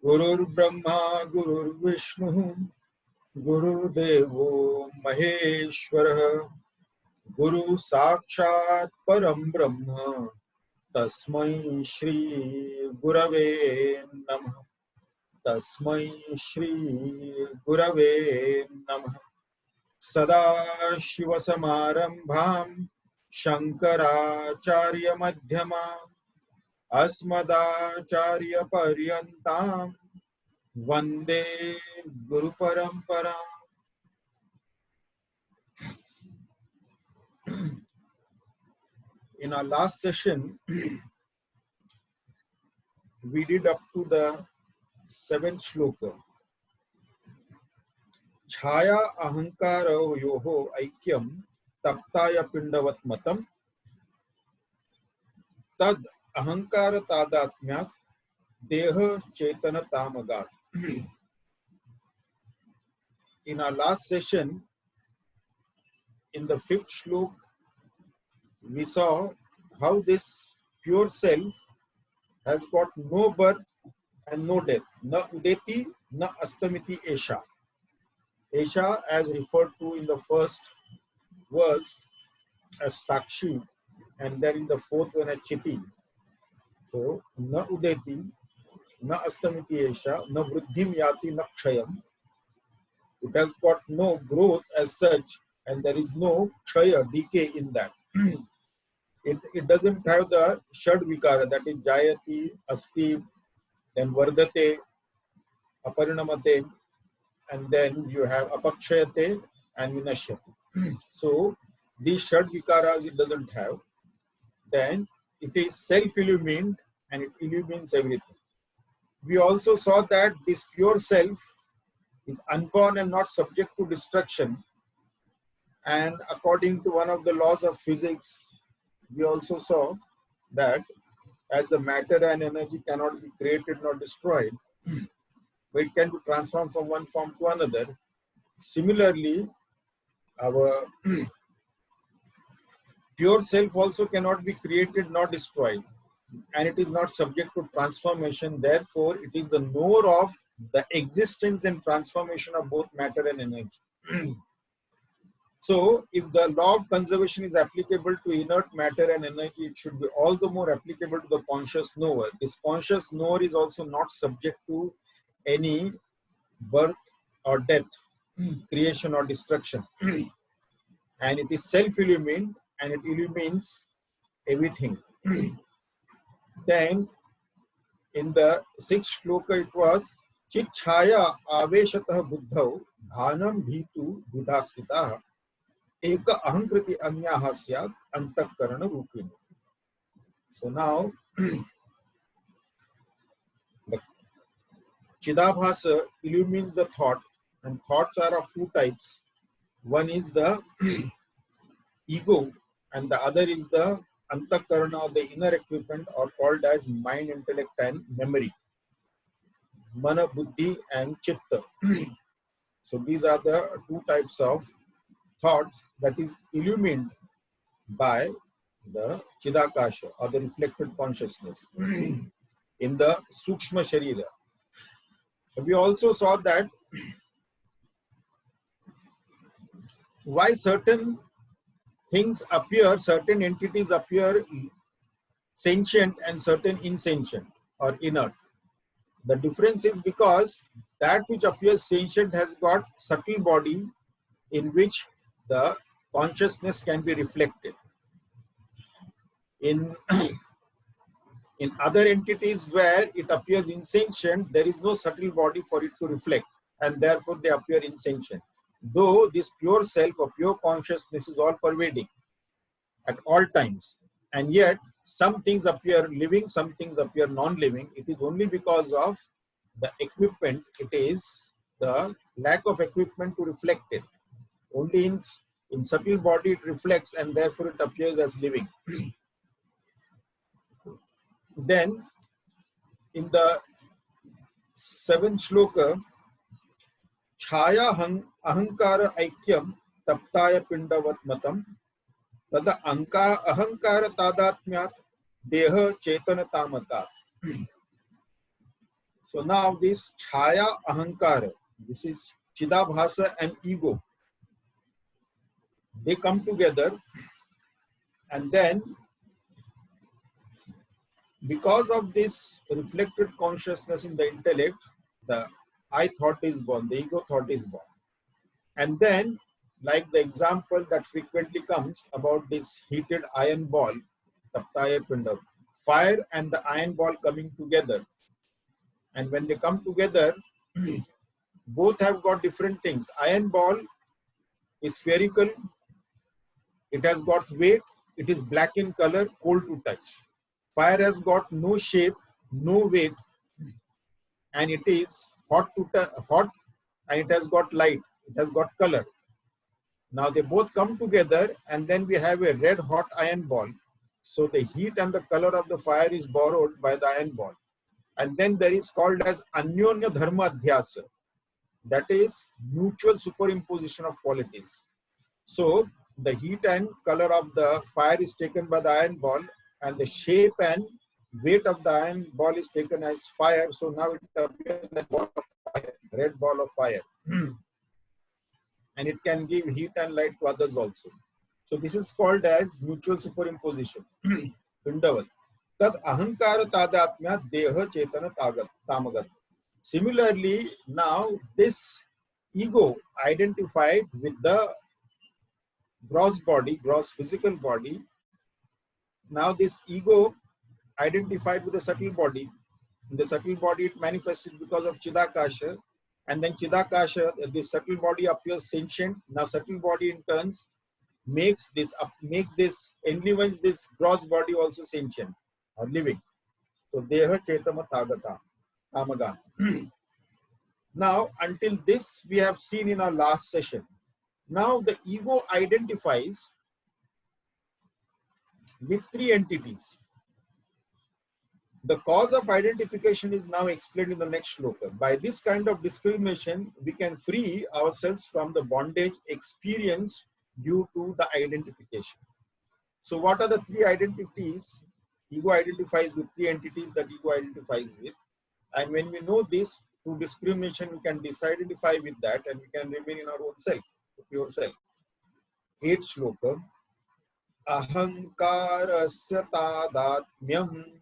Gurur Brahma Gurur Vishnu Guru Devo Maheshwara Guru Sakshat Param Brahma Tasmai Shri Gurave Namah Tasmai Shri Gurave Namah Sada Shiva Samarambham Shankaracharya Madhyama Asmadacharya Paryantam Vande Guru Parampara. In our last session, we did up to the 7th shloka. Chhaya ahankara yoho aikyam taptaya pindavat matam tad ahankara tadatmyat deha chetana tamagat. In our last session, in the 5th shloka, we saw how this pure self has got no birth and no death. Na udeti, na astamiti esha. Esha, as referred to in the first verse as Sakshi, and then in the 4th one as Chiti. So, na udeti, na astamiti esha, na vruddhim yati, na kshayam. It has got no growth as such, and there is no kshaya, decay in that. It doesn't have the shad vikara, that is jayati, asti, then vardate, aparinamate, and then you have apakshayate and vinashyate. So these shad vikaras it doesn't have. Then it is self-illumined and it illumines everything. We also saw that this pure self is unborn and not subject to destruction. And according to one of the laws of physics, we also saw that as the matter and energy cannot be created nor destroyed, but it can be transformed from one form to another. Similarly, our pure self also cannot be created nor destroyed, and it is not subject to transformation. Therefore, it is the knower of the existence and transformation of both matter and energy. So, if the law of conservation is applicable to inert matter and energy, it should be all the more applicable to the conscious knower. This conscious knower is also not subject to any birth or death, creation or destruction. And it is self-illumined and it illumines everything. Then, in the 6th shloka, it was Chit Chhaya Aveshatah Buddhau Bhanam Bhitu Buddhastita Eka Ahankriti Anyaha Syat Antakarana Rupini. So now, the Chidabhasa illumines the thought, and thoughts are of two types. One is the ego, and the other is the Antakarana, or the inner equipment, or called as mind, intellect, and memory. Mana, Buddhi, and Chitta. So these are the two types of thoughts that is illumined by the Chidakasha, or the reflected consciousness in the Sukshma Sharira. We also saw that why certain things appear, certain entities appear sentient and certain insentient or inert. The difference is because that which appears sentient has got subtle body in which the consciousness can be reflected. In other entities where it appears insentient, there is no subtle body for it to reflect, and therefore they appear insentient. Though this pure self or pure consciousness is all pervading at all times, and yet some things appear living, some things appear non-living. It is only because of the equipment, it is the lack of equipment to reflect it. Only in subtle body it reflects, and therefore it appears as living. Then in the 7th shloka, Chhaya ahankara aikyam taptaya pindavat matam tada ahankara tadatmyat deha chetana tamatat. So now this Chaya Ahankara, this is Chidabhasa and ego, they come together, and then because of this reflected consciousness in the intellect, the I thought is born, the ego thought is born. And then, like the example that frequently comes about this heated iron ball, Taptaya Pinda, fire and the iron ball coming together. And when they come together, both have got different things. Iron ball is spherical, it has got weight, it is black in color, cold to touch. Fire has got no shape, no weight, and it is hot and it has got light, it has got color. Now they both come together, and then we have a red hot iron ball. So the heat and the color of the fire is borrowed by the iron ball. And then there is called as Anyonya Dharma Adhyasa. That is mutual superimposition of qualities. So the heat and color of the fire is taken by the iron ball, and the shape and weight of the iron ball is taken as fire. So now it appears as a ball of fire, red ball of fire. And it can give heat and light to others also. So this is called as mutual superimposition. Pindavat. Tad ahankara tadatmya deha chetana tamagat. Similarly, now this ego identified with the gross body, gross physical body. Now this ego identified with the subtle body. In the subtle body, it manifested because of Chidakasha. And then Chidakasha, the subtle body appears sentient. Now subtle body in turns enlivens this gross body also sentient or living. So Deha Chetama Tamaga. Now, until this we have seen in our last session. Now the ego identifies with three entities. The cause of identification is now explained in the next shloka. By this kind of discrimination, we can free ourselves from the bondage experienced due to the identification. So what are the three identities? Ego identifies with three entities that ego identifies with. And when we know this, through discrimination, we can disidentify with that, and we can remain in our own self, the pure self. 8th shloka. Ahankarasya tadatmyam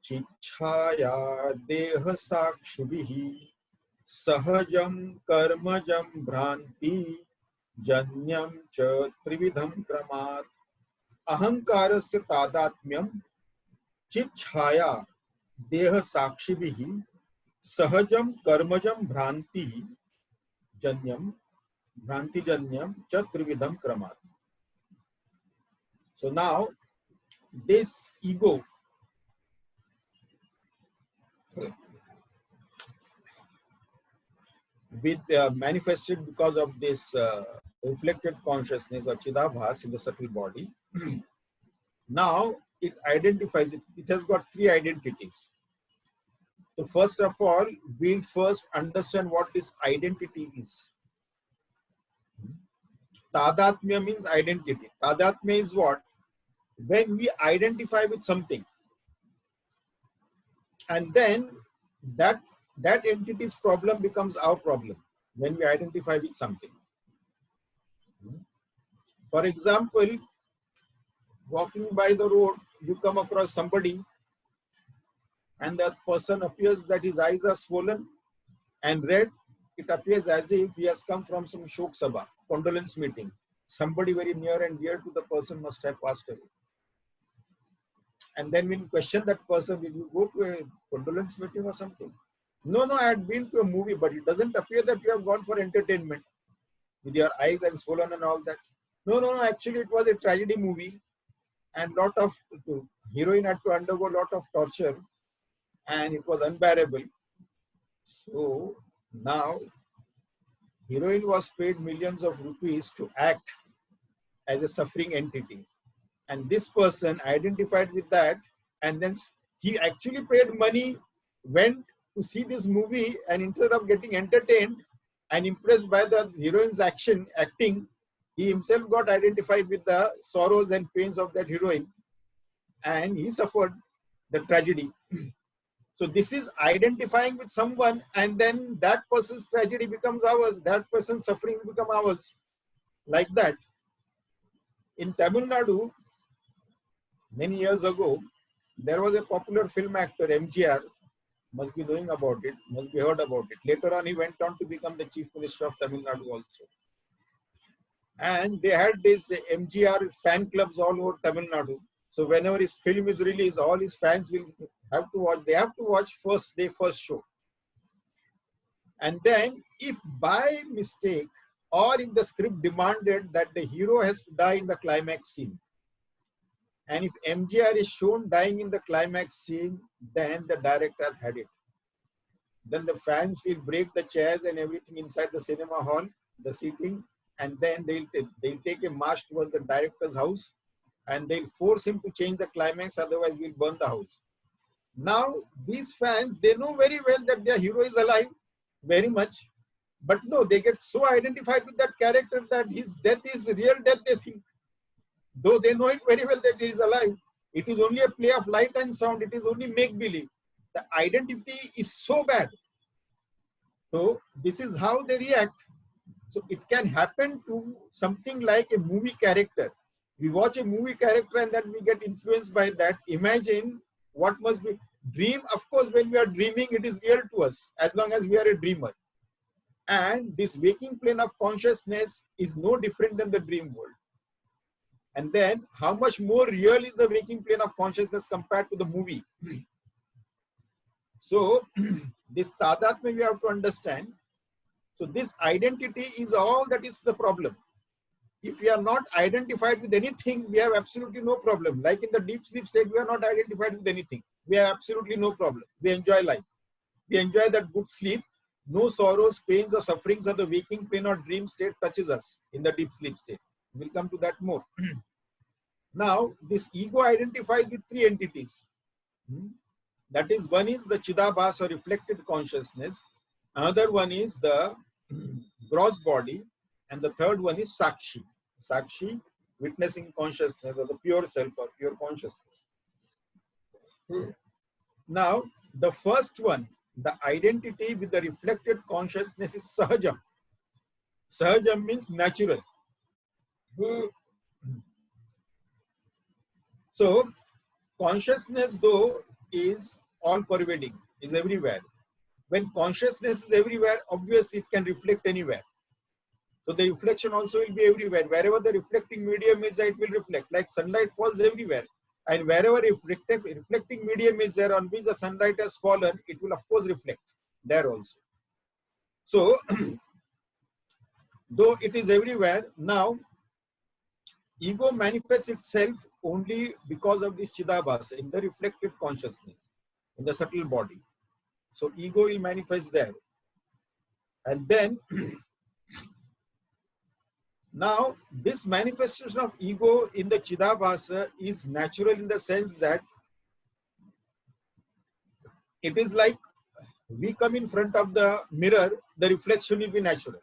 chichaya deha sakshibhihi sahajam karmajam bhranti janyam cha trividham kramat. Ahankarasya tadatmyam chichaya deha sakshibhihi sahajam karmajam bhranti janyam cha trividham kramat. So now this ego with manifested because of this reflected consciousness or Chidabhas in the subtle body. Now it identifies, it has got three identities. So first of all, we'll first understand what this identity is. Tadatmya means identity. Tadatmya is what? When we identify with something, and then that entity's problem becomes our problem when we identify with something. For example, walking by the road, you come across somebody, and that person appears that his eyes are swollen and red. It appears as if he has come from some Shok Sabha, condolence meeting. Somebody very near and dear to the person must have passed away. And then when you question that person, will you go to a condolence meeting or something? No, I had been to a movie, but it doesn't appear that you have gone for entertainment with your eyes and swollen and all that. No, actually it was a tragedy movie, and heroine had to undergo a lot of torture, and it was unbearable. So now heroine was paid millions of rupees to act as a suffering entity. And this person identified with that, and then he actually paid money, went to see this movie, and instead of getting entertained and impressed by the heroine's acting, he himself got identified with the sorrows and pains of that heroine, and he suffered the tragedy. So this is identifying with someone, and then that person's tragedy becomes ours, that person's suffering becomes ours. Like that. In Tamil Nadu, many years ago, there was a popular film actor, MGR, must be knowing about it, must be heard about it. Later on, he went on to become the Chief Minister of Tamil Nadu also. And they had these MGR fan clubs all over Tamil Nadu. So whenever his film is released, all his fans will have to watch. They have to watch first day, first show. And then if by mistake or if the script demanded that the hero has to die in the climax scene, and if MGR is shown dying in the climax scene, then the director has had it. Then the fans will break the chairs and everything inside the cinema hall, the seating, and then they'll take a march towards the director's house, and they'll force him to change the climax, otherwise we'll burn the house. Now, these fans, they know very well that their hero is alive, very much, but no, they get so identified with that character that his death is real death, they think. Though they know it very well that he is alive, it is only a play of light and sound, it is only make-believe. The identity is so bad. So, this is how they react. So, it can happen to something like a movie character. We watch a movie character and then we get influenced by that. Imagine what must be. Dream, of course, when we are dreaming, it is real to us, as long as we are a dreamer. And this waking plane of consciousness is no different than the dream world. And then, how much more real is the waking plane of consciousness compared to the movie? So, this tadatmya we have to understand. So, this identity is all that is the problem. If we are not identified with anything, we have absolutely no problem. Like in the deep sleep state, we are not identified with anything. We have absolutely no problem. We enjoy life. We enjoy that good sleep. No sorrows, pains or sufferings of the waking plane or dream state touches us in the deep sleep state. We'll come to that more. Now, this ego identifies with three entities. That is, one is the Chidabhas or reflected consciousness. Another one is the gross body. And the third one is Sakshi. Sakshi, witnessing consciousness or the pure self or pure consciousness. Now, the first one, the identity with the reflected consciousness is Sahajam. Sahajam means natural. So, consciousness though is all pervading, is everywhere. When consciousness is everywhere, obviously it can reflect anywhere. So the reflection also will be everywhere. Wherever the reflecting medium is, it will reflect. Like sunlight falls everywhere. And wherever reflecting medium is there on which the sunlight has fallen, it will of course reflect there also. So, though it is everywhere, now ego manifests itself only because of this Chidabhasa in the reflected consciousness, in the subtle body. So ego will manifest there. And then, now this manifestation of ego in the Chidabhasa is natural in the sense that it is like we come in front of the mirror, the reflection will be natural.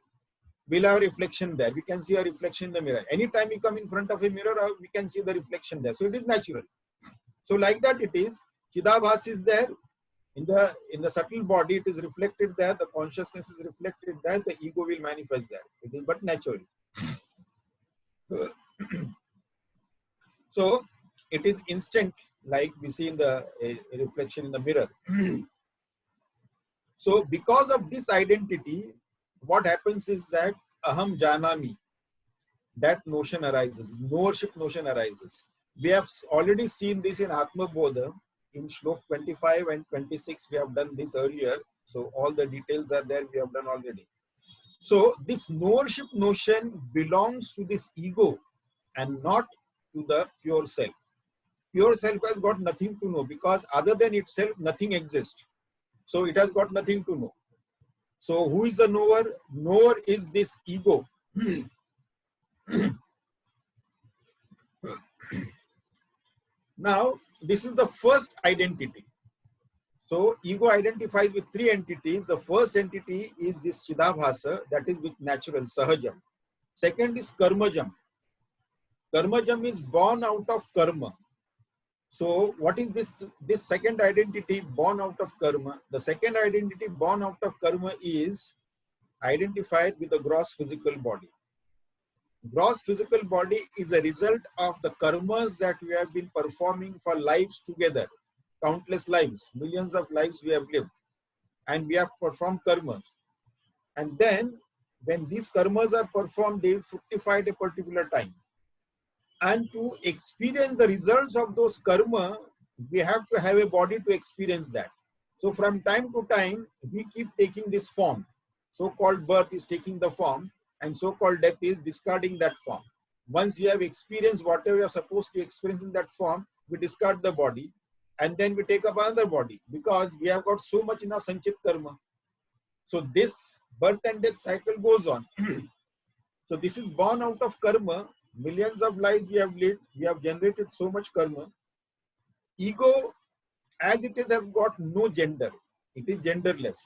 We'll have a reflection there. We can see a reflection in the mirror. Anytime we come in front of a mirror, we can see the reflection there. So it is natural. So like that it is. Chidabhasa is there. In the subtle body, it is reflected there. The consciousness is reflected there. The ego will manifest there. It is but naturally. So it is instant, like we see in the reflection in the mirror. So because of this identity, what happens is that aham janami, that notion arises, knowership notion arises. We have already seen this in Atma Bodha. In Shlok 25 and 26, we have done this earlier. So all the details are there, we have done already. So this knowership notion belongs to this ego and not to the pure self. Pure self has got nothing to know because other than itself, nothing exists. So it has got nothing to know. So who is the knower? Knower is this ego. Now, this is the first identity. So, ego identifies with three entities. The first entity is this Chidabhasa, that is with natural, Sahajam. Second is Karmajam. Karmajam is born out of karma. So what is this second identity born out of karma? The second identity born out of karma is identified with the gross physical body. Gross physical body is a result of the karmas that we have been performing for lives together. Countless lives, millions of lives we have lived, and we have performed karmas. And then when these karmas are performed, they fructify at a particular time. And to experience the results of those karma, we have to have a body to experience that. So from time to time, we keep taking this form. So-called birth is taking the form, and so-called death is discarding that form. Once we have experienced whatever we are supposed to experience in that form, we discard the body, and then we take up another body, because we have got so much in our sanchit karma. So this birth and death cycle goes on. So this is born out of karma. Millions of lives we have lived, we have generated so much karma. Ego, as it is, has got no gender. It is genderless.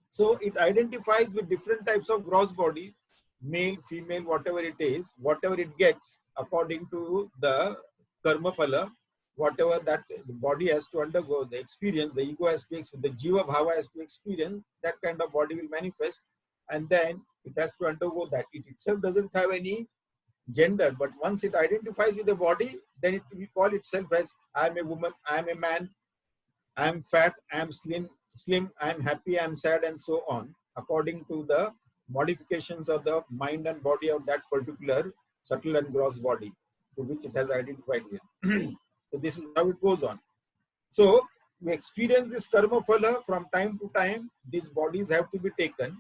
So it identifies with different types of gross body, male, female, whatever it is, whatever it gets according to the karma phala, whatever that the body has to undergo, the experience, the ego has to experience, the jiva bhava has to experience, that kind of body will manifest, and then it has to undergo that. It itself doesn't have any gender, but once it identifies with the body, then it will call itself as I am a woman, I am a man, I am fat, I am slim, I am happy, I am sad, and so on, according to the modifications of the mind and body of that particular subtle and gross body to which it has identified with. So this is how it goes on. So we experience this karma phala from time to time. These bodies have to be taken.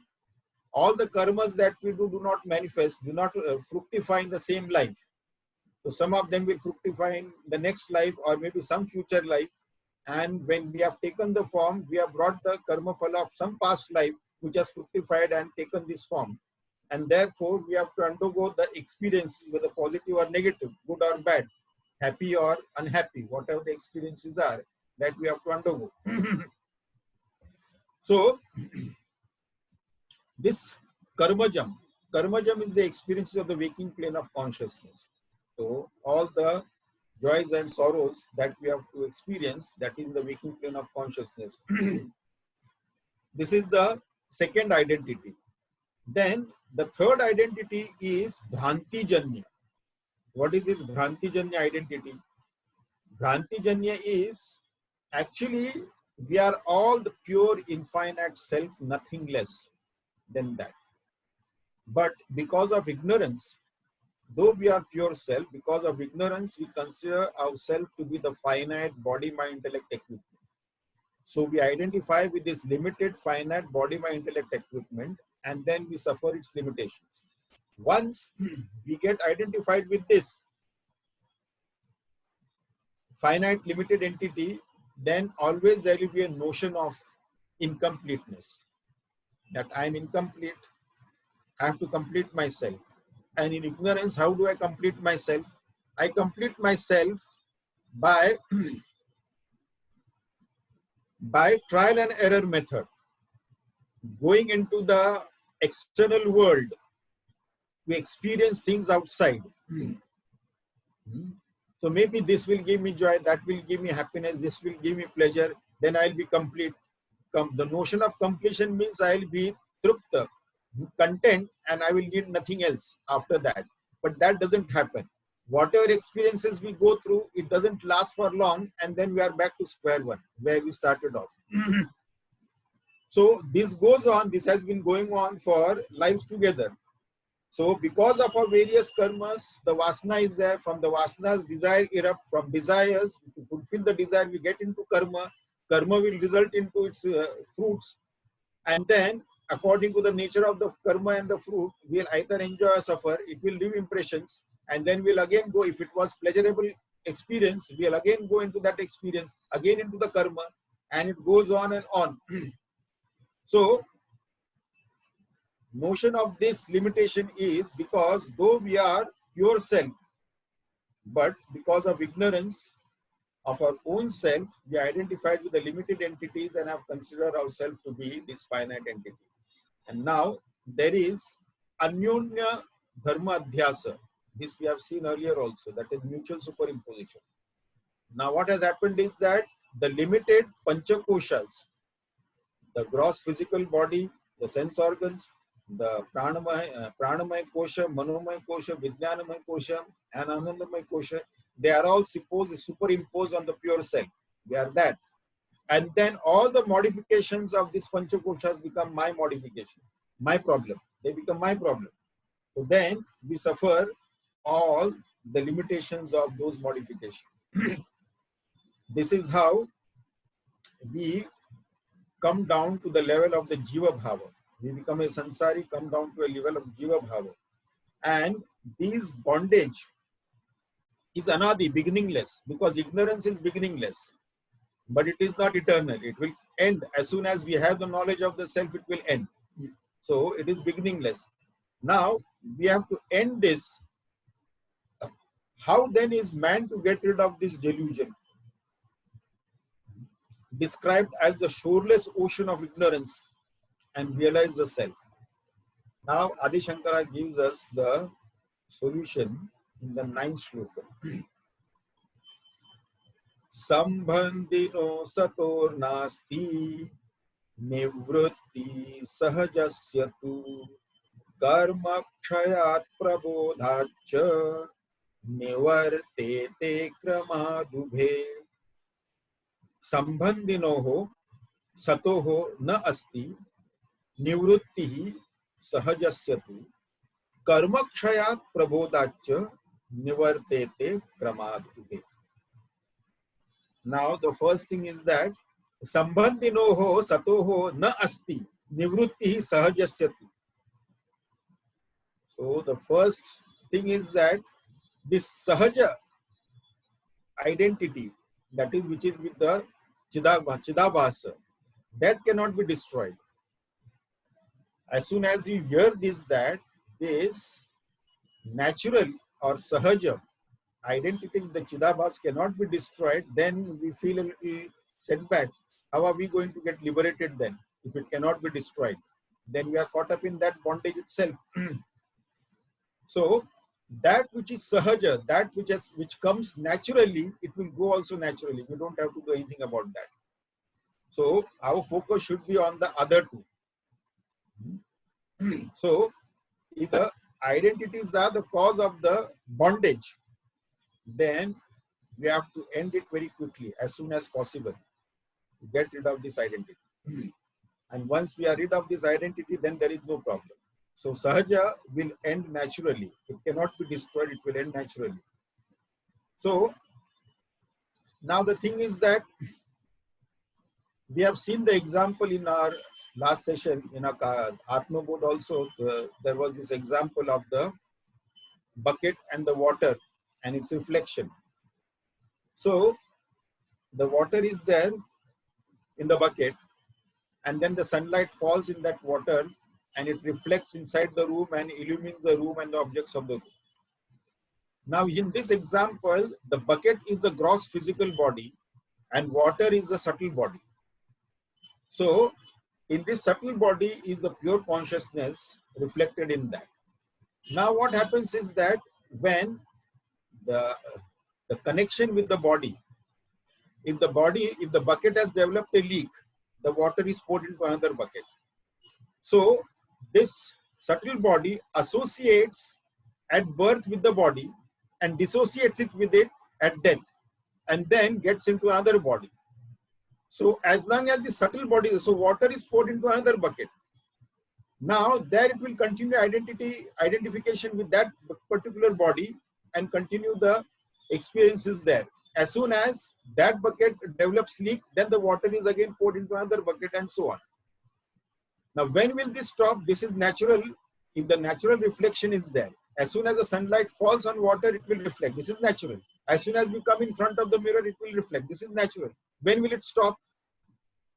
All the karmas that we do not manifest, do not fructify in the same life. So some of them will fructify in the next life or maybe some future life. And when we have taken the form, we have brought the karma phala of some past life which has fructified and taken this form. And therefore, we have to undergo the experiences, whether positive or negative, good or bad, happy or unhappy, whatever the experiences are, that we have to undergo. So, this karmajam is the experiences of the waking plane of consciousness. So, all the joys and sorrows that we have to experience, that is the waking plane of consciousness. This is the second identity. Then the third identity is Bhranti Janya. What is this Bhranti Janya identity? Bhranti Janya is actually we are all the pure infinite self, nothing less than that. But because of ignorance, though we are pure self, because of ignorance, we consider ourselves to be the finite body, mind, intellect equipment. So we identify with this limited, finite body, mind, intellect equipment, and then we suffer its limitations. Once we get identified with this finite, limited entity, then always there will be a notion of incompleteness. That I am incomplete, I have to complete myself. And in ignorance, how do I complete myself? I complete myself by trial and error method, going into the external world to experience things outside. So maybe this will give me joy, that will give me happiness, this will give me pleasure, then I'll be complete. The notion of completion means I'll be trupta, content, and I will need nothing else after that. But that doesn't happen. Whatever experiences we go through, it doesn't last for long, and then we are back to square one, where we started off. So this goes on, this has been going on for lives together. So because of our various karmas, the vasana is there. From the vasanas, desire erupt. From desires, to fulfill the desire, we get into karma. Karma will result into its fruits. And then, according to the nature of the karma and the fruit, we'll either enjoy or suffer. It will leave impressions. And then we'll again go, if it was pleasurable experience, we'll again go into that experience, again into the karma. And it goes on and on. So, notion of this limitation is because though we are pure self, but because of ignorance of our own self, we are identified with the limited entities and have considered ourselves to be this finite entity. And now there is Anyonya Dharma Adhyasa. This we have seen earlier also, that is mutual superimposition. Now what has happened is that the limited panchakoshas, the gross physical body, the sense organs, the pranamaya kosha, manomaya kosha, vijnanamaya kosha, and anandamaya kosha, they are all superimposed on the pure self. They are that. And then all the modifications of these panchakoshas become my modification, my problem. They become my problem. So then we suffer all the limitations of those modifications. This is how we come down to the level of the Jiva Bhava. We become a Sansari, come down to a level of Jiva Bhava. And this bondage is anadi, beginningless, because ignorance is beginningless. But it is not eternal. It will end. As soon as we have the knowledge of the self, it will end. So it is beginningless. Now, we have to end this. How then is man to get rid of this delusion? Described as the shoreless ocean of ignorance and realize the self. Now, Adi Shankara gives us the solution in the 9th shloka. Sambandino sator nasti nivrutti sahajasyatu karma kshayat prabodhacha nivartete kramadubhe. Sambandinoho satoho na asti nivrutti sahajasyatu karma kshayat prabodhacha nivartete kramadubhe. Now, the first thing is that sambandinoho satoho na asti nivrutti sahajasyatu. So, the first thing is that this sahaja identity, that is which is with the chidabhasa, that cannot be destroyed. As soon as you hear this, that this natural or sahaja identity with the chidabhas cannot be destroyed, then we feel a little setback. How are we going to get liberated then if it cannot be destroyed? Then we are caught up in that bondage itself. So that which is sahaja, that which comes naturally, it will go also naturally. We don't have to do anything about that. So our focus should be on the other two. So if the identities are the cause of the bondage, then we have to end it very quickly, as soon as possible, to get rid of this identity. And once we are rid of this identity, then there is no problem. So sahaja will end naturally. It cannot be destroyed, it will end naturally. So now the thing is that we have seen the example in our last session, in our Atma Bodh also, there was this example of the bucket and the water and its reflection. So the water is there in the bucket, and then the sunlight falls in that water and it reflects inside the room and illumines the room and the objects of the room. Now in this example, the bucket is the gross physical body and water is the subtle body. So in this subtle body is the pure consciousness reflected in that. Now what happens is that when the connection with the body, if the bucket has developed a leak, the water is poured into another bucket. So this subtle body associates at birth with the body and dissociates it with it at death, and then gets into another body. So as long as the subtle body, so water is poured into another bucket. Now there it will continue identification with that particular body and continue the experiences there. As soon as that bucket develops leak, then the water is again poured into another bucket and so on. Now when will this stop? This is natural. If the natural reflection is there, as soon as the sunlight falls on water, it will reflect. This is natural. As soon as we come in front of the mirror, it will reflect. This is natural. When will it stop?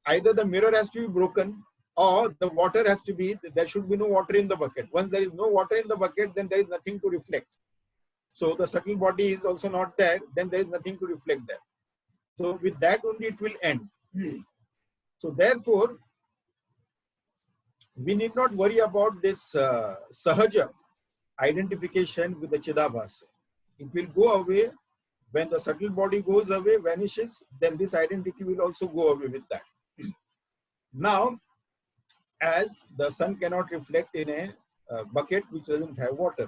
Either the mirror has to be broken or the water has to be, there should be no water in the bucket. Once there is no water in the bucket, then there is nothing to reflect. So the subtle body is also not there, then there is nothing to reflect there. So with that only it will end. So therefore, we need not worry about this sahaja identification with the Chidabhasa. It will go away When the subtle body goes away, vanishes, then this identity will also go away with that. Now, as the sun cannot reflect in a bucket which doesn't have water.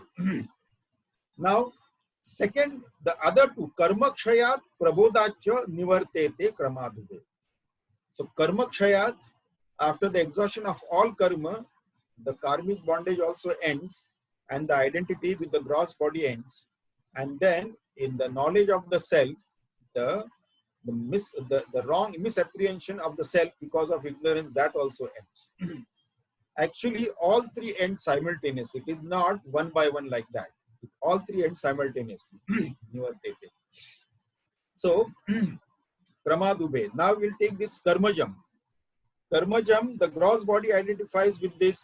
Now, second, the other two, karma kshayat prabodhacha nivartete kramadhude. So, karma kshayat, after the exhaustion of all karma, the karmic bondage also ends and the identity with the gross body ends. And then in the knowledge of the self, the wrong misapprehension of the self because of ignorance, that also ends. Actually, all three end simultaneously. It is not one by one like that. All three end simultaneously. So, Pramadube. Now we'll take this Karmajam. Karmajam, the gross body identifies with this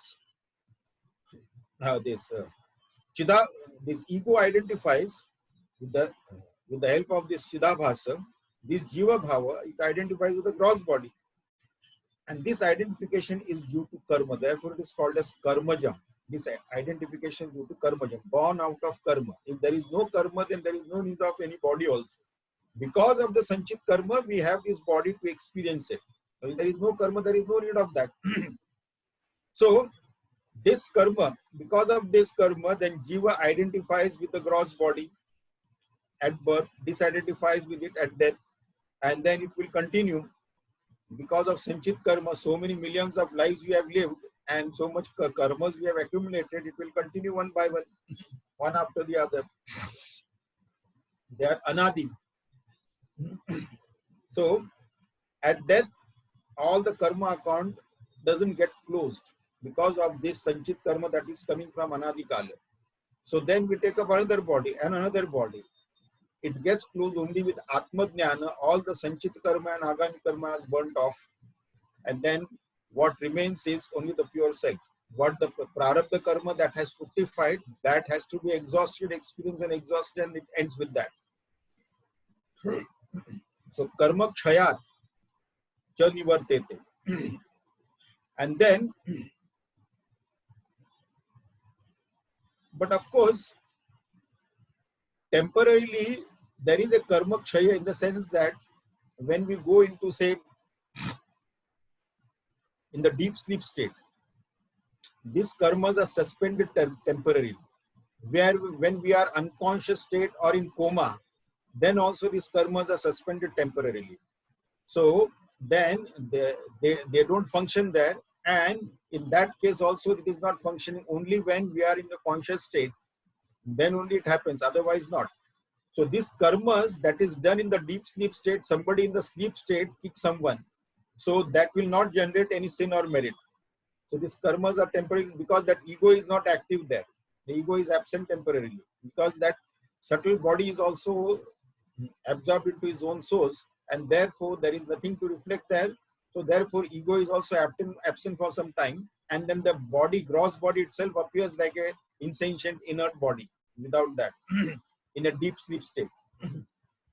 this ego identifies with the help of this Chidabhasa, this Jiva Bhava, it identifies with the gross body. And this identification is due to karma. Therefore, it is called as karmajam. This identification is due to karmajam, born out of karma. If there is no karma, then there is no need of any body also. Because of the sanchit karma, we have this body to experience it. If there is no karma, there is no need of that. So, this karma, because of this karma, then jiva identifies with the gross body at birth, disidentifies with it at death, and then it will continue. Because of sanchit karma, so many millions of lives we have lived and so much karmas we have accumulated, it will continue one by one, one after the other. They are anadi. So, at death, all the karma account doesn't get closed because of this sanchit karma that is coming from anadi kala. So then we take up another body and another body. It gets closed only with Atma Jnana. All the sanchit karma and agami karma is burnt off. And then what remains is only the pure self. What the prarabdha karma that has fructified, that has to be exhausted, experienced and exhausted, and it ends with that. So karma kshayat cha nivartete. And then, but of course, temporarily, there is a karma kshaya in the sense that when we go into, say, in the deep sleep state, these karmas are suspended temporarily. When we are unconscious state or in coma, then also these karmas are suspended temporarily. So then they don't function there, and in that case also it is not functioning only when we are in the conscious state. Then only it happens, otherwise not. So these karmas that is done in the deep sleep state, somebody in the sleep state kicks someone. So that will not generate any sin or merit. So these karmas are temporary because that ego is not active there. The ego is absent temporarily because that subtle body is also absorbed into his own source, and therefore there is nothing to reflect there. So therefore ego is also absent for some time, and then the body, gross body itself appears like a insentient inert body without that in a deep sleep state.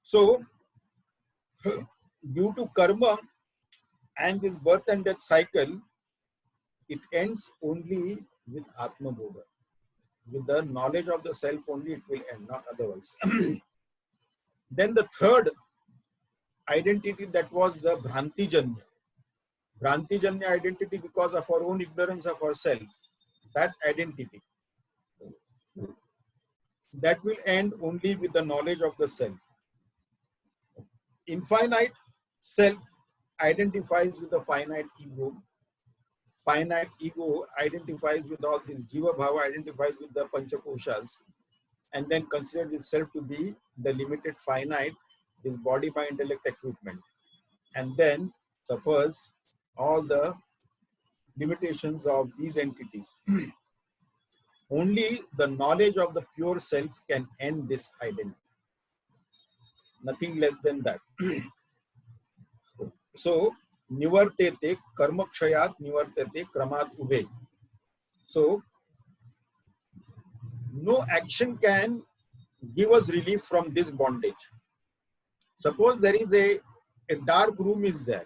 So due to karma and this birth and death cycle, it ends only with Atma Bodha. With the knowledge of the self only it will end, not otherwise. Then the third identity, that was the Bhranti-janya. Bhranti-janya identity, because of our own ignorance of ourselves, that identity, that will end only with the knowledge of the self. Infinite self identifies with the finite ego. Finite ego identifies with all this Jiva Bhava, identifies with the Panchakoshas, and then considers itself to be the limited finite, this body, mind, intellect equipment, and then suffers all the limitations of these entities. Only the knowledge of the pure self can end this identity. Nothing less than that. So, nivartete, karma kshayat nivartete, kramat ube. So, no action can give us relief from this bondage. Suppose there is a dark room is there.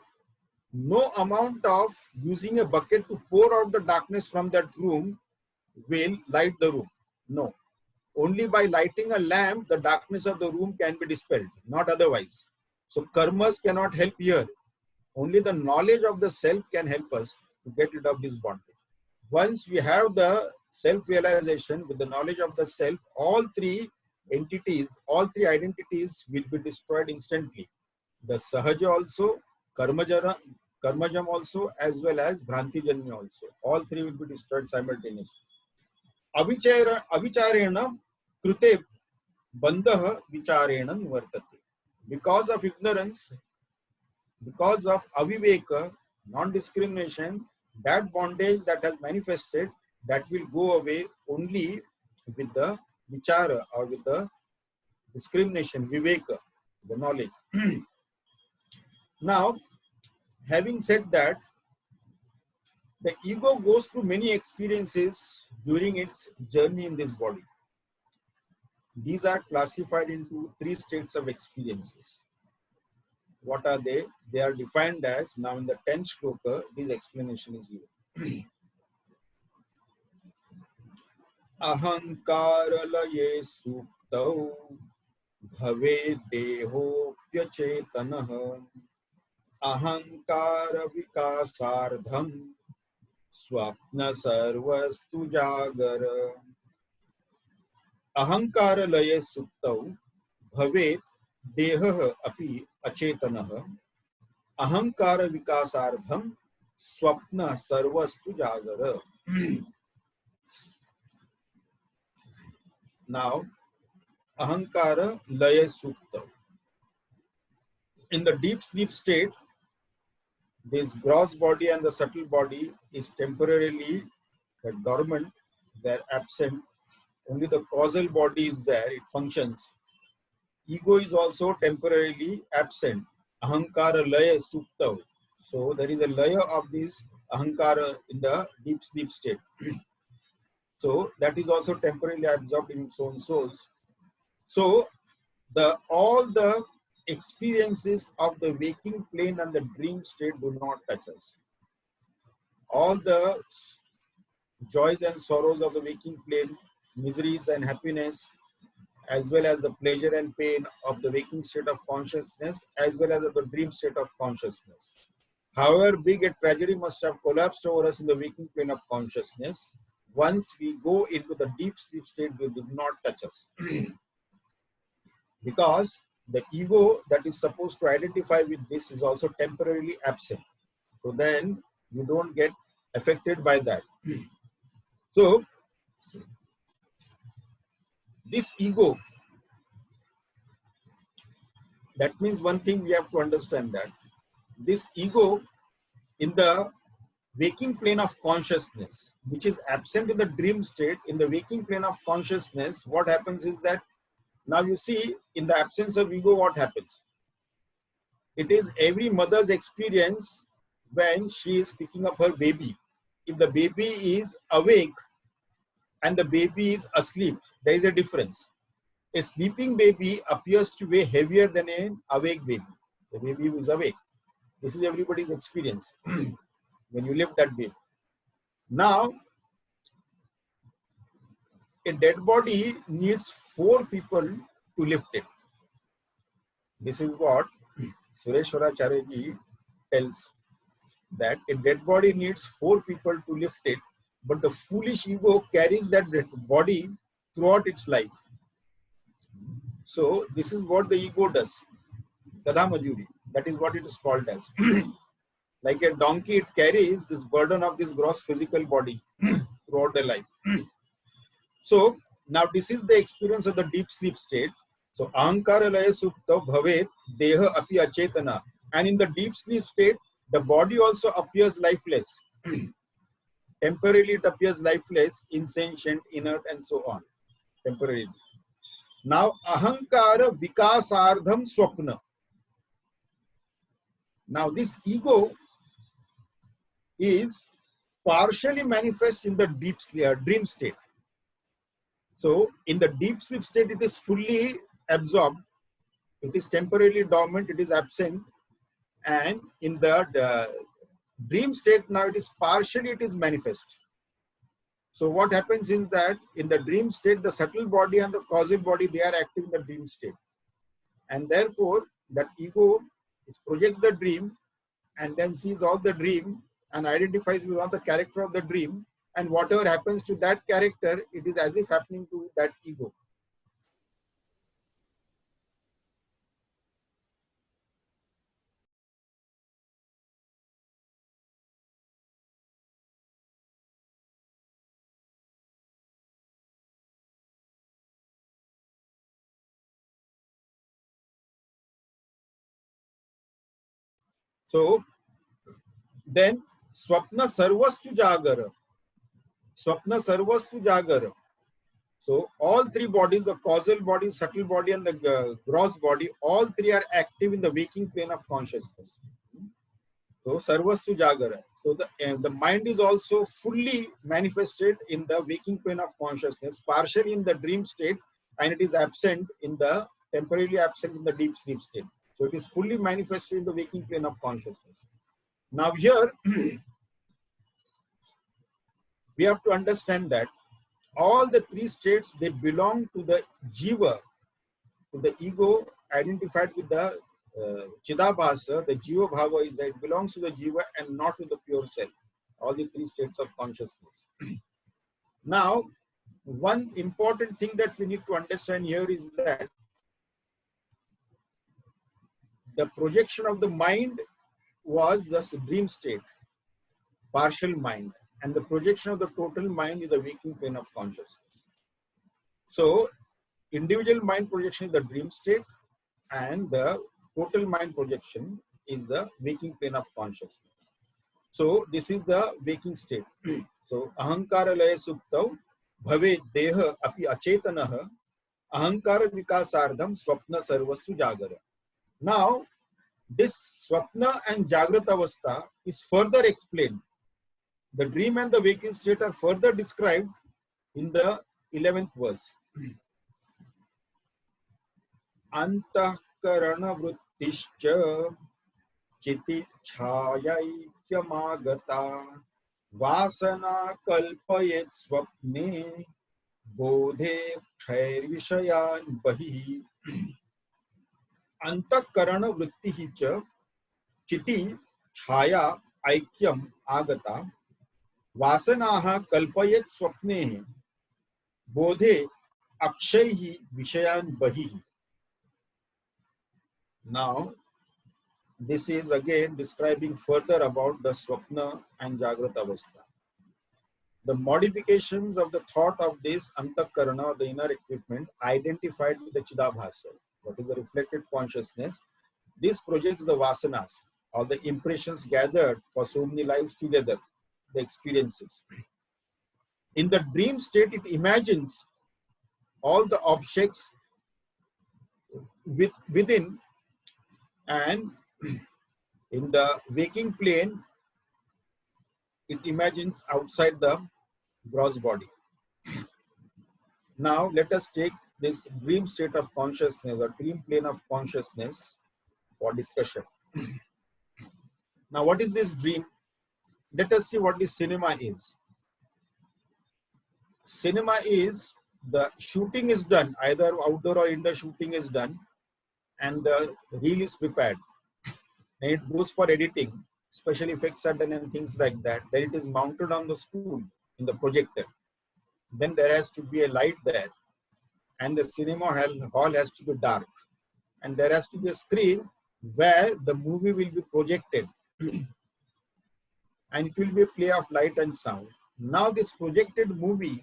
No amount of using a bucket to pour out the darkness from that room will light the room. No. only by lighting a lamp, the darkness of the room can be dispelled, not otherwise. So karmas cannot help here. Only the knowledge of the self can help us to get rid of this bondage. Once we have the self-realization with the knowledge of the self, all three entities, all three identities will be destroyed instantly. The Sahaja also, Karmajam also, as well as Bhrantijanya also. All three will be destroyed simultaneously. Avicharena krute bandha vicharena nivartate. Because of ignorance, because of aviveka, non-discrimination, that bondage that has manifested, that will go away only with the vichara or with the discrimination, viveka, the knowledge. Now, having said that, the ego goes through many experiences during its journey in this body. These are classified into three states of experiences. What are they? They are defined as, now in the 10th shloka, this explanation is given. Ahankaralaye suktau bhave deho pyachetanah ahankara vikasardham swapna sarvastu jagara. Ahankaralaye suktau bhave deha api achetanaha ahankara vikasardham swapna sarvastu jagara. Now, ahankara laya sukta. In the deep sleep state, this gross body and the subtle body is temporarily dormant, they're absent. Only the causal body is there, it functions. Ego is also temporarily absent. Ahankara laya sukta. So there is a layer of this ahankara in the deep sleep state. So that is also temporarily absorbed in its own souls. So all the experiences of the waking plane and the dream state do not touch us. All the joys and sorrows of the waking plane, miseries and happiness, as well as the pleasure and pain of the waking state of consciousness, as well as of the dream state of consciousness. However big a tragedy must have collapsed over us in the waking plane of consciousness, once we go into the deep sleep state, they do not touch us. Because the ego that is supposed to identify with this is also temporarily absent. So then you don't get affected by that. So this ego, that means one thing we have to understand, that this ego in the waking plane of consciousness, which is absent in the dream state, in the waking plane of consciousness, what happens is that, now you see, in the absence of ego, what happens? It is every mother's experience when she is picking up her baby. If the baby is awake and the baby is asleep, there is a difference. A sleeping baby appears to weigh heavier than an awake baby. The baby who is awake. This is everybody's experience when you lift that baby. Now, a dead body needs 4 people to lift it. This is what Sureshwaracharya tells, that a dead body needs 4 people to lift it, but the foolish ego carries that dead body throughout its life. So this is what the ego does. Tadha Majuri, that is what it is called as. Like a donkey, it carries this burden of this gross physical body throughout the life. So now this is the experience of the deep sleep state. So ahankara laya supta bhavet deha api achetana. And in the deep sleep state, the body also appears lifeless. Temporarily it appears lifeless, insentient, inert, and so on. Temporarily. Now ahankara vikasardham swapna. Now this ego is partially manifest in the deep sleep, dream state. So in the deep sleep state, it is fully absorbed. It is temporarily dormant. It is absent. And in the dream state, now it is partially, it is manifest. So what happens is that in the dream state, the subtle body and the causal body, they are active in the dream state. And therefore, that ego projects the dream and then sees all the dream and identifies with all the character of the dream. And whatever happens to that character, it is as if happening to that ego. So then Swapna Sarvastu Jagara. Swapna Sarvastu Jagara. So all three bodies, the causal body, subtle body and the gross body, all three are active in the waking plane of consciousness. So Sarvastu Jagara. So the mind is also fully manifested in the waking plane of consciousness, partially in the dream state, and it is absent in the, temporarily absent in the deep sleep state. So it is fully manifested in the waking plane of consciousness. Now here, we have to understand that all the three states, they belong to the jiva, to the ego identified with the Chidabhasa. The jiva bhava is that it belongs to the jiva and not to the pure self. All the three states of consciousness. Now, one important thing that we need to understand here is that the projection of the mind was the dream state, partial mind, and the projection of the total mind is the waking plane of consciousness. So, individual mind projection is the dream state, and the total mind projection is the waking plane of consciousness. So this is the waking state. So ahankara laya suptau bhave deha api achetanaha ahankara vikasardham swapna sarvastu jagara. Now this swapna and jagrata avastha is further explained. The dream and the waking state are further described in the 11th verse. Antahkarana vrittischa chiti chhayaikhyamagata vasana kalpayet swapne bodhe kshairvishayan bahi. Antakarana vrittihi cha chiti chhaya aikyam agata vasanaha kalpayet swapne bodhe akshaihi vishayan bahi. Now, this is again describing further about the Swapna and Jagrata Avastha. The modifications of the thought of this Antakarana, or the inner equipment, identified with the Chidabhasa, what is the reflected consciousness. This projects the Vasanas, or the impressions gathered for so many lives together, the experiences. In the dream state, it imagines all the objects within, and in the waking plane, it imagines outside the gross body. Now, let us take this dream state of consciousness, or dream plane of consciousness, for discussion. Now, what is this dream? Let us see what this cinema is. Cinema is, the shooting is done, either outdoor or indoor shooting is done, and the reel is prepared. And it goes for editing, special effects are done and things like that. Then it is mounted on the spool in the projector. Then there has to be a light there, and the cinema hall has to be dark, and there has to be a screen where the movie will be projected, and it will be a play of light and sound. Now this projected movie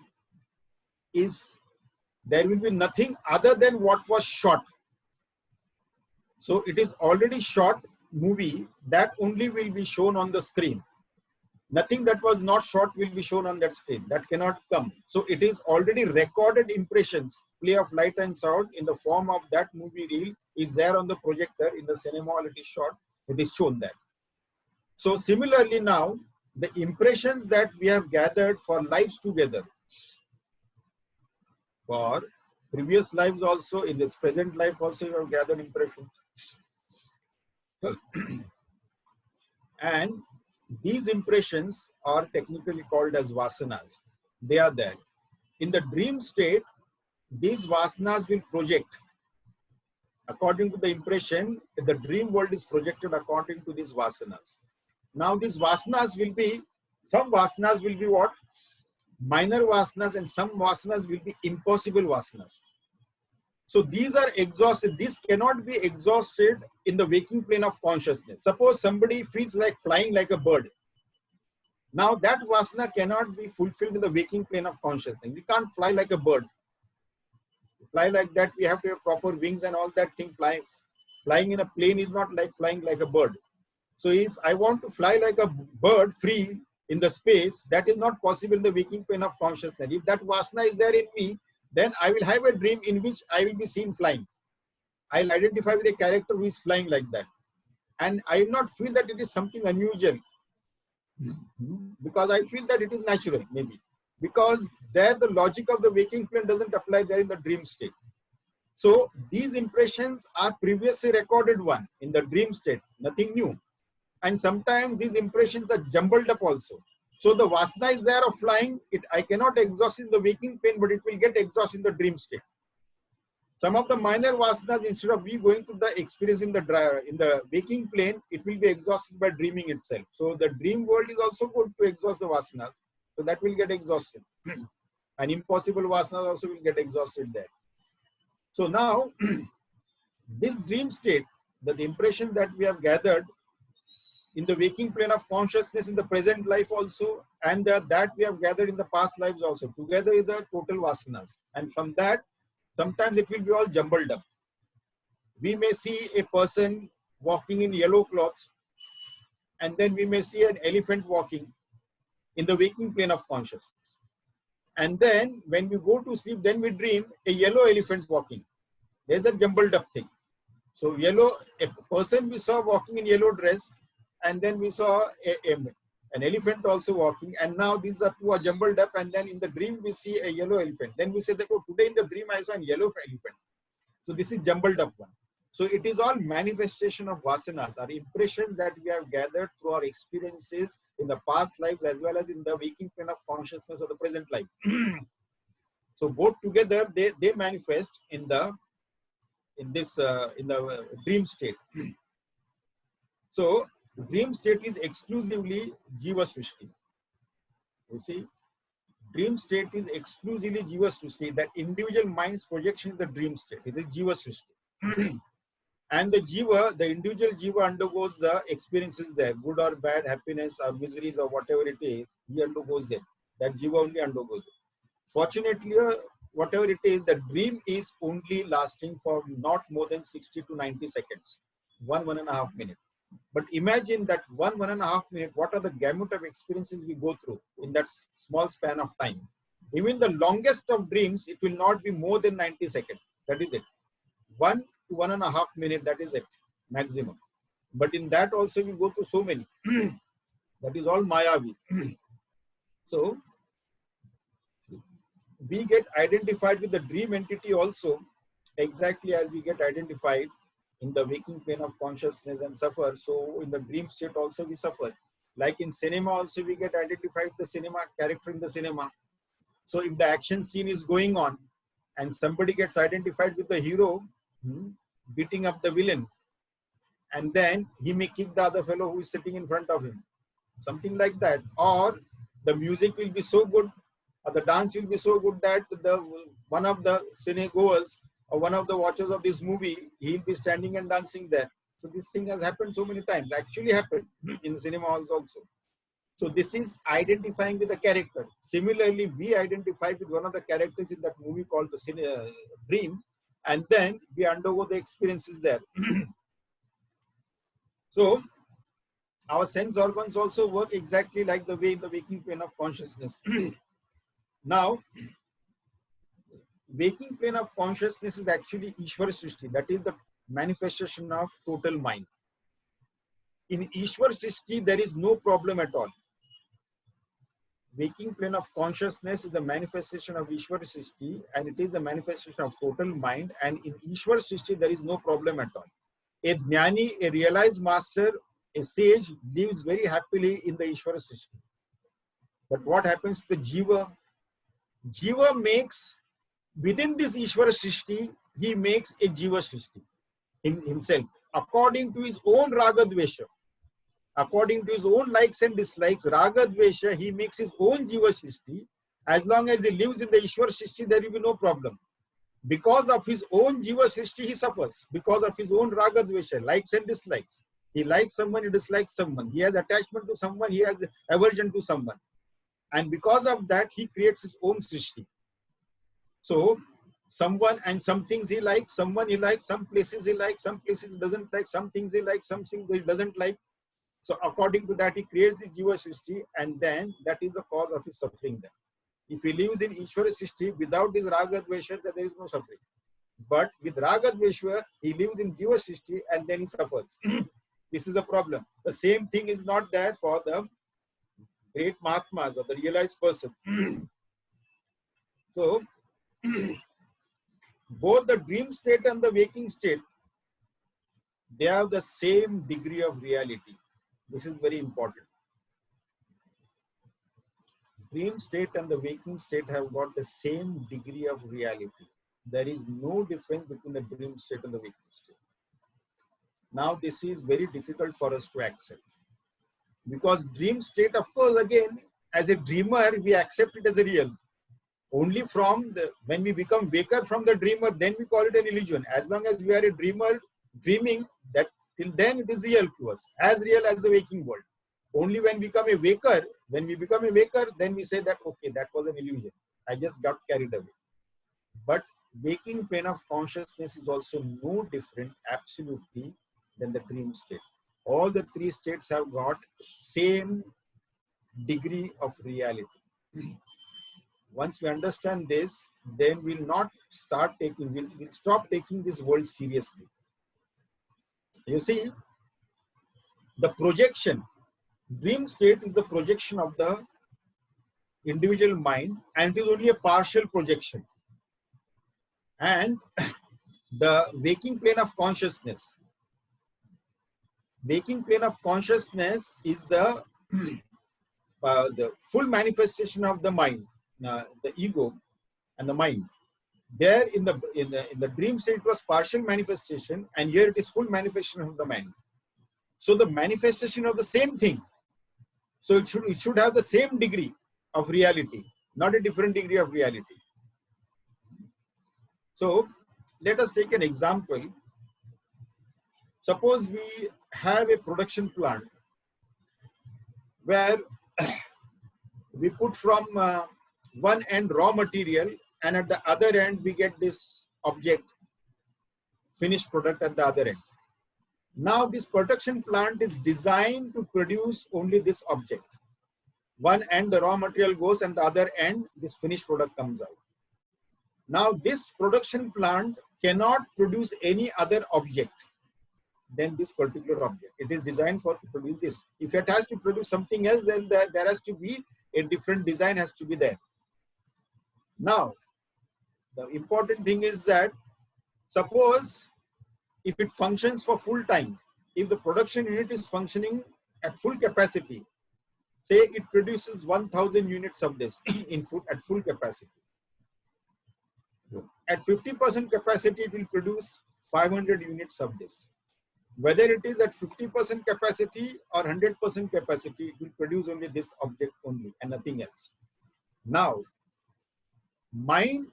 is, there will be nothing other than what was shot. So it is already shot movie, that only will be shown on the screen. Nothing that was not shot will be shown on that screen. That cannot come. So it is already recorded impressions, play of light and sound in the form of that movie reel is there on the projector. In the cinema hall it is shot, it is shown there. So similarly now, the impressions that we have gathered for lives together, for previous lives also, in this present life also you have gathered impressions. And these impressions are technically called as vasanas. They are there. In the dream state, these vasanas will project according to the impression. The dream world is projected according to these vasanas. Now these vasanas will be, some vasanas will be what? Minor vasanas, and some vasanas will be impossible vasanas. So these are exhausted. This cannot be exhausted in the waking plane of consciousness. Suppose somebody feels like flying like a bird. Now that vasana cannot be fulfilled in the waking plane of consciousness. We can't fly like a bird. To fly like that, we have to have proper wings and all that thing. Flying in a plane is not like flying like a bird. So if I want to fly like a bird free in the space, that is not possible in the waking plane of consciousness. If that vasana is there in me, then I will have a dream in which I will be seen flying. I'll identify with a character who is flying like that. And I will not feel that it is something unusual, because I feel that it is natural, maybe. Because there the logic of the waking plane doesn't apply there in the dream state. So these impressions are previously recorded one in the dream state, nothing new. And sometimes these impressions are jumbled up also. So the vasana is there of flying, I cannot exhaust in the waking plane, but it will get exhausted in the dream state. Some of the minor vasanas, instead of we going through the experience in the waking plane, it will be exhausted by dreaming itself. So the dream world is also good to exhaust the vasanas. So that will get exhausted. And impossible vasanas also will get exhausted there. So now, this dream state, the impression that we have gathered in the waking plane of consciousness in the present life also, and that we have gathered in the past lives also, together is the total vasanas. And from that, sometimes it will be all jumbled up. We may see a person walking in yellow clothes, and then we may see an elephant walking in the waking plane of consciousness. And then when we go to sleep, then we dream a yellow elephant walking. There's a jumbled up thing. So a person we saw walking in yellow dress, and then we saw an elephant also walking, and now these two are jumbled up, and then in the dream we see a yellow elephant. Then we say that, oh, today in the dream I saw a yellow elephant. So this is jumbled up one. So it is all manifestation of vasanas, or impressions that we have gathered through our experiences in the past lives as well as in the waking plane of consciousness of the present life. So both together they manifest in the dream state. So dream state is exclusively Jiva Srishti. You see, dream state is exclusively Jiva Srishti. That individual mind's projection is the dream state. It is Jiva Srishti. And the individual Jiva undergoes the experiences there, good or bad, happiness or miseries or whatever it is, he undergoes it. That Jiva only undergoes it. Fortunately, whatever it is, the dream is only lasting for not more than 60 to 90 seconds, 1.5 minutes. But imagine that 1.5 minutes, what are the gamut of experiences we go through in that small span of time. Even the longest of dreams, it will not be more than 90 seconds. That is it. 1 to 1.5 minutes, that is it, maximum. But in that also we go through so many. That is all Mayavi. So we get identified with the dream entity also, exactly as we get identified in the waking plane of consciousness and suffer. So in the dream state also we suffer. Like in cinema also we get identified with the cinema character in the cinema. So if the action scene is going on and somebody gets identified with the hero beating up the villain, and then he may kick the other fellow who is sitting in front of him, something like that. Or the music will be so good, or the dance will be so good that one of the cinegoers or one of the watchers of this movie, he'll be standing and dancing there. So this thing has happened so many times, actually happened in cinema halls also. So this is identifying with the character. Similarly, we identify with one of the characters in that movie called the Dream, and then we undergo the experiences there. So our sense organs also work exactly like the way in the waking plane of consciousness. Now, waking plane of consciousness is actually Ishvara Srishti, that is the manifestation of total mind. In Ishvara Srishti, there is no problem at all. Waking plane of consciousness is the manifestation of Ishvara Srishti, and it is the manifestation of total mind. And in Ishvara Srishti, there is no problem at all. A Jnani, a realized master, a sage lives very happily in the Ishvara Srishti. But what happens to the Jiva? Jiva makes, within this Ishvara Srishti, he makes a Jiva Srishti himself, according to his own Raga Dvesha. According to his own likes and dislikes, Raga Dvesha, he makes his own Jiva Srishti. As long as he lives in the Ishvara Srishti, there will be no problem. Because of his own Jiva Srishti, he suffers. Because of his own Raga Dvesha, likes and dislikes. He likes someone, he dislikes someone. He has attachment to someone, he has aversion to someone. And because of that, he creates his own Srishti. So, someone and some things he likes, someone he likes, some places he likes, some places he doesn't like, some things he likes, some things he doesn't like. So, according to that, he creates the Jiva Srishti, and then that is the cause of his suffering then. If he lives in Ishvara Srishti without his Raga Dvesha, then there is no suffering. But with Raga Dvesha, he lives in Jiva Srishti and then he suffers. This is the problem. The same thing is not there for the great Mahatmas or the realized person. So, both the dream state and the waking state, they have the same degree of reality. This is very important. Dream state and the waking state have got the same degree of reality. There is no difference between the dream state and the waking state. Now, this is very difficult for us to accept. Because dream state, of course, again, as a dreamer, we accept it as a real. Only from when we become waker from the dreamer, then we call it an illusion. As long as we are a dreamer, dreaming, that till then it is real to us, as real as the waking world. Only when we become a waker, then we say that, okay, that was an illusion. I just got carried away. But waking plane of consciousness is also no different, absolutely, than the dream state. All the three states have got same degree of reality. Once we understand this, then we'll stop taking this world seriously. You see, the projection, dream state is the projection of the individual mind, and it is only a partial projection. And the waking plane of consciousness, is the full manifestation of the mind, the ego and the mind. There in the dream state it was partial manifestation, and here it is full manifestation of the mind. So the manifestation of the same thing. So it should have the same degree of reality, not a different degree of reality. So let us take an example. Suppose we have a production plant where we put from one end raw material, and at the other end we get this object, finished product at the other end. Now this production plant is designed to produce only this object. One end the raw material goes, and the other end this finished product comes out. Now this production plant cannot produce any other object than this particular object. It is designed to produce this. If it has to produce something else, then there has to be a different design has to be there. Now, the important thing is that suppose if it functions for full time, if the production unit is functioning at full capacity, say it produces 1000 units of this at full capacity. At 50% capacity, it will produce 500 units of this. Whether it is at 50% capacity or 100% capacity, it will produce only this object only and nothing else. Now, mind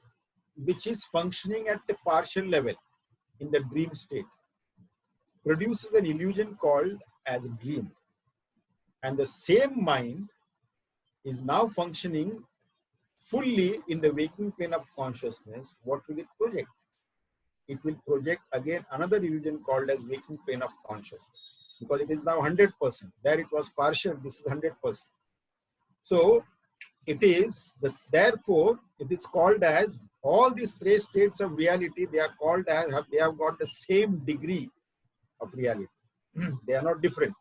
which is functioning at the partial level in the dream state produces an illusion called as a dream. And the same mind is now functioning fully in the waking plane of consciousness. What will it project? It will project again another illusion called as waking plane of consciousness, because it is now 100%. There it was partial, this is 100%. So it is this, therefore it is called as all these three states of reality, they are called as, they have got the same degree of reality. They are not different.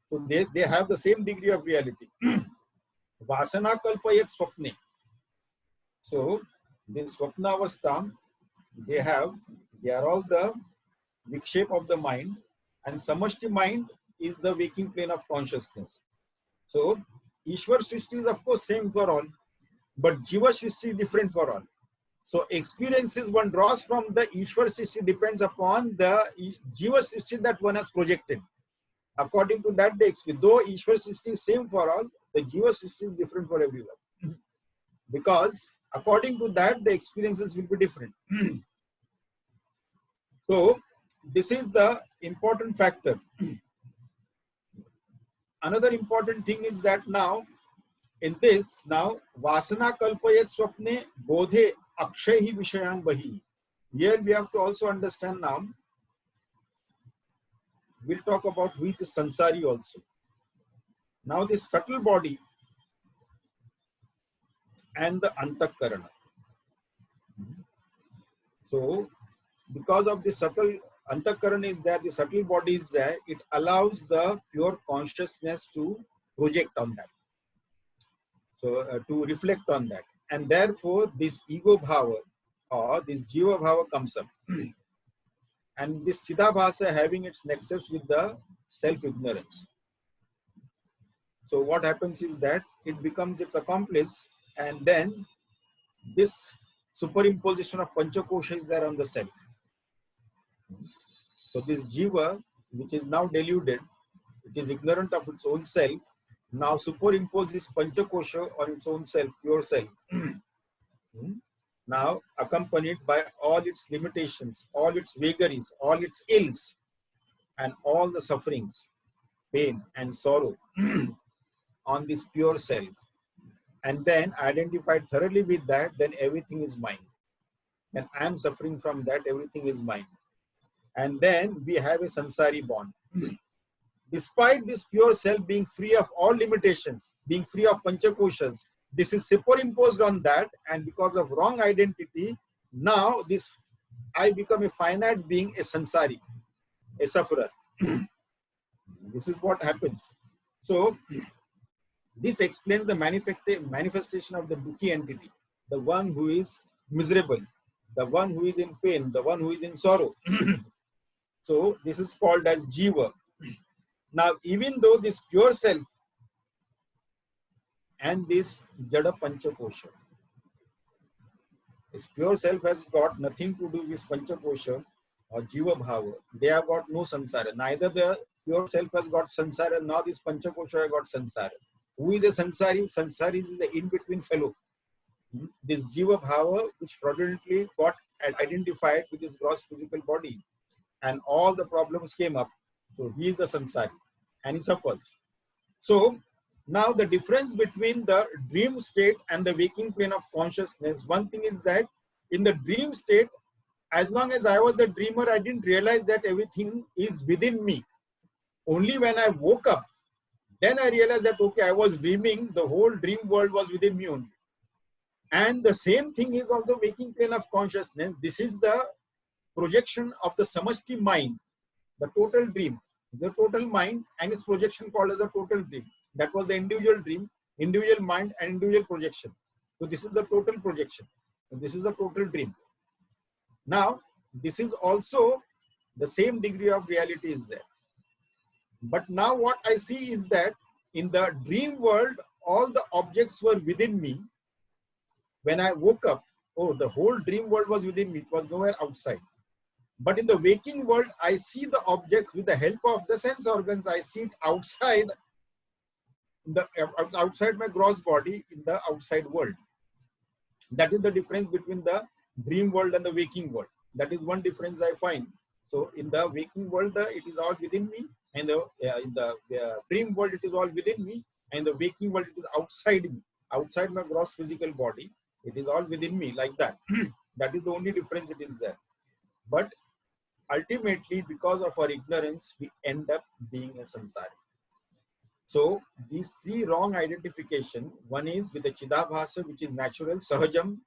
So they have the same degree of reality. Vasana kalpayat swapne. So this swapna avastha, they are all the vikshepa of the mind, and samashti mind is the waking plane of consciousness. So Ishwar Srishti is of course same for all. but Jiva Srishti is different for all. So experiences one draws from the Ishwar Srishti depends upon the Jiva Srishti that one has projected. According to that, though Ishwar Srishti is same for all, the Jiva Srishti is different for everyone. Because according to that, the experiences will be different. So this is the important factor. Another important thing is that now, in this, now, Vasana kalpayat swapne bodhe akshahi vishayan bahi. Here we have to also understand now, we'll talk about who is the sansari also. Now this subtle body and the antakarana. So because of the subtle antakarana is there, the subtle body is there, it allows the pure consciousness to project on that. So to reflect on that. And therefore this ego bhava or this jiva bhava comes up. And this chidabhasa having its nexus with the self-ignorance. So what happens is that it becomes its accomplice, and then this superimposition of Panchakosha is there on the self. So this jiva, which is now deluded, which is ignorant of its own self, now superimposes Panchakosha on its own self, pure self. Now accompanied by all its limitations, all its vagaries, all its ills, and all the sufferings, pain and sorrow on this pure self. And then identified thoroughly with that, then everything is mine. When I am suffering from that, everything is mine. And then we have a sansari bond. Despite this pure self being free of all limitations, being free of panchakoshas, this is superimposed on that, and because of wrong identity, now this I become a finite being, a sansari, a sufferer. This is what happens. So this explains the manifestation of the dukhi entity, the one who is miserable, the one who is in pain, the one who is in sorrow. So this is called as jiva. Now, even though this pure self and this jada panchakosha, this pure self has got nothing to do with panchakosha or jiva bhava. They have got no sansara. Neither the pure self has got sansara, nor this panchakosha has got sansara. Who is a sansari? Sansari is the in-between fellow. This jiva bhava, which fraudulently got identified with his gross physical body, and all the problems came up. So he is the sansari, and he suffers. So now the difference between the dream state and the waking plane of consciousness, one thing is that in the dream state, as long as I was the dreamer, I didn't realize that everything is within me. Only when I woke up, then I realized that, okay, I was dreaming, the whole dream world was within me only. And the same thing is on the waking plane of consciousness. This is the projection of the samashti mind, the total dream, the total mind, and its projection called as the total dream. That was the individual dream, individual mind, and individual projection. So this is the total projection. So this is the total dream. Now, this is also the same degree of reality is there. But now what I see is that in the dream world, all the objects were within me. When I woke up, oh, the whole dream world was within me. It was nowhere outside. But in the waking world, I see the object with the help of the sense organs. I see it outside, outside my gross body, in the outside world. That is the difference between the dream world and the waking world. That is one difference I find. So in the waking world, it is all within me. And in the dream world, it is all within me. And the waking world, it is outside me. Outside my gross physical body, it is all within me, like that. That is the only difference it is there. But ultimately, because of our ignorance, we end up being a samsari. So these three wrong identification, one is with the chidabhasa, which is natural, sahajam,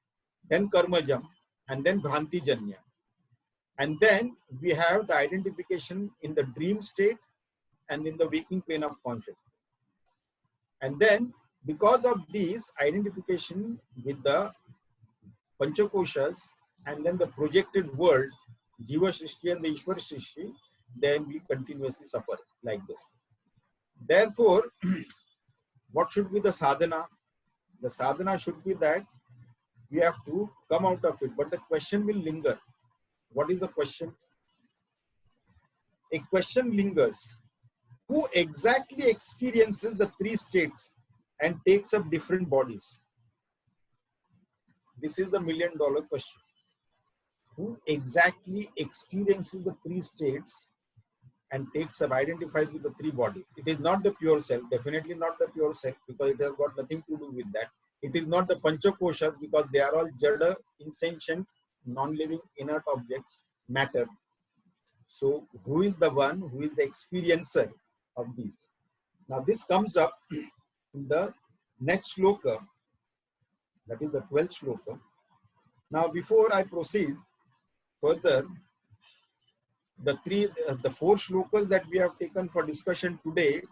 then karmajam, and then bhrantijanya. And then we have the identification in the dream state and in the waking plane of consciousness. And then because of these identification with the panchakoshas and then the projected world, Jiva Srishti and the Ishwar Srishti, then we continuously suffer like this. Therefore, what should be the sadhana? The sadhana should be that we have to come out of it. But the question will linger. What is the question? A question lingers. Who exactly experiences the three states and takes up different bodies? This is the million-dollar question. Who exactly experiences the three states and takes up, identifies with the three bodies? It is not the pure self, definitely not the pure self, because it has got nothing to do with that. It is not the panchakoshas, because they are all jada, insentient, non-living, inert objects, matter. So who is the one who is the experiencer of these? Now this comes up in the next shloka, that is the 12th shloka. Now before I proceed further, the four shlokas that we have taken for discussion today,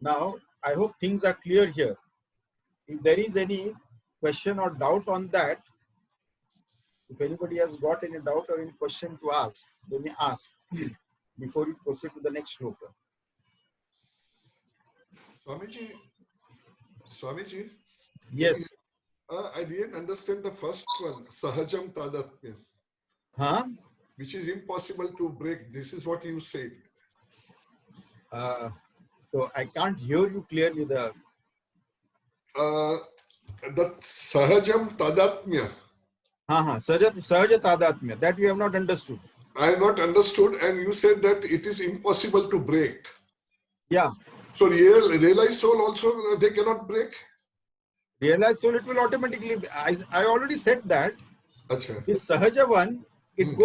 now I hope things are clear here. If there is any question or doubt on that, if anybody has got any doubt or any question to ask, they may ask before we proceed to the next shloka. Swamiji, Yes. I didn't understand the first one, Sahajam Tadatmya, which is impossible to break. This is what you said. So I can't hear you clearly. The Sahajam Tadatmya. Sahaja Tadatmya, that we have not understood. I have not understood, and you said that it is impossible to break. Yeah. So realized soul also they cannot break? Realized soul, it will automatically, I already said that. Achha. This Sahaja one, it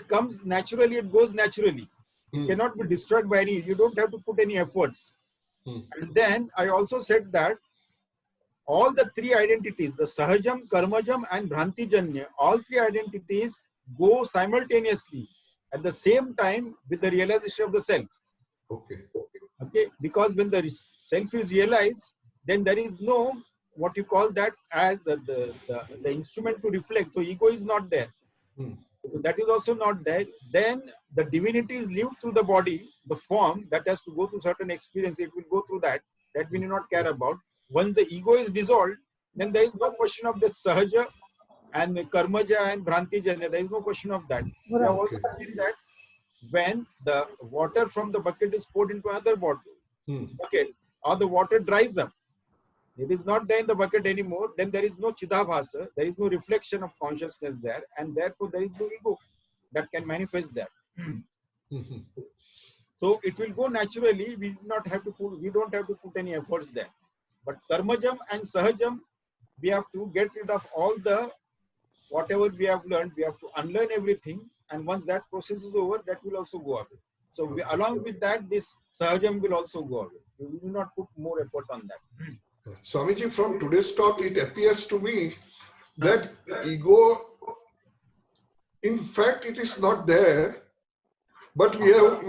comes naturally, it goes naturally. It cannot be destroyed by any, you don't have to put any efforts. And then I also said that all the three identities, the Sahajam, Karmajam and Bhrantijanya, all three identities go simultaneously at the same time with the realization of the self. Okay. Because when the self is realized, then there is no, what you call that as the instrument to reflect. So ego is not there. So that is also not there. Then the divinity is lived through the body, the form that has to go through certain experience. It will go through that. That we need not care about. Once the ego is dissolved, then there is no question of the Sahaja and Karmaja and Bhrantijanya. There is no question of that. We have also seen that when the water from the bucket is poured into another bucket, or the water dries up, it is not there in the bucket anymore, then there is no Chidabhasa, there is no reflection of consciousness there, and therefore there is no ego that can manifest there. So it will go naturally, we don't have to put any efforts there. But Karmajam and Sahajam, we have to get rid of all the, whatever we have learned, we have to unlearn everything, and once that process is over, that will also go away. So along with that, this Sahajam will also go away. We will not put more effort on that. Swamiji, from today's talk, it appears to me that ego, in fact, it is not there, but we have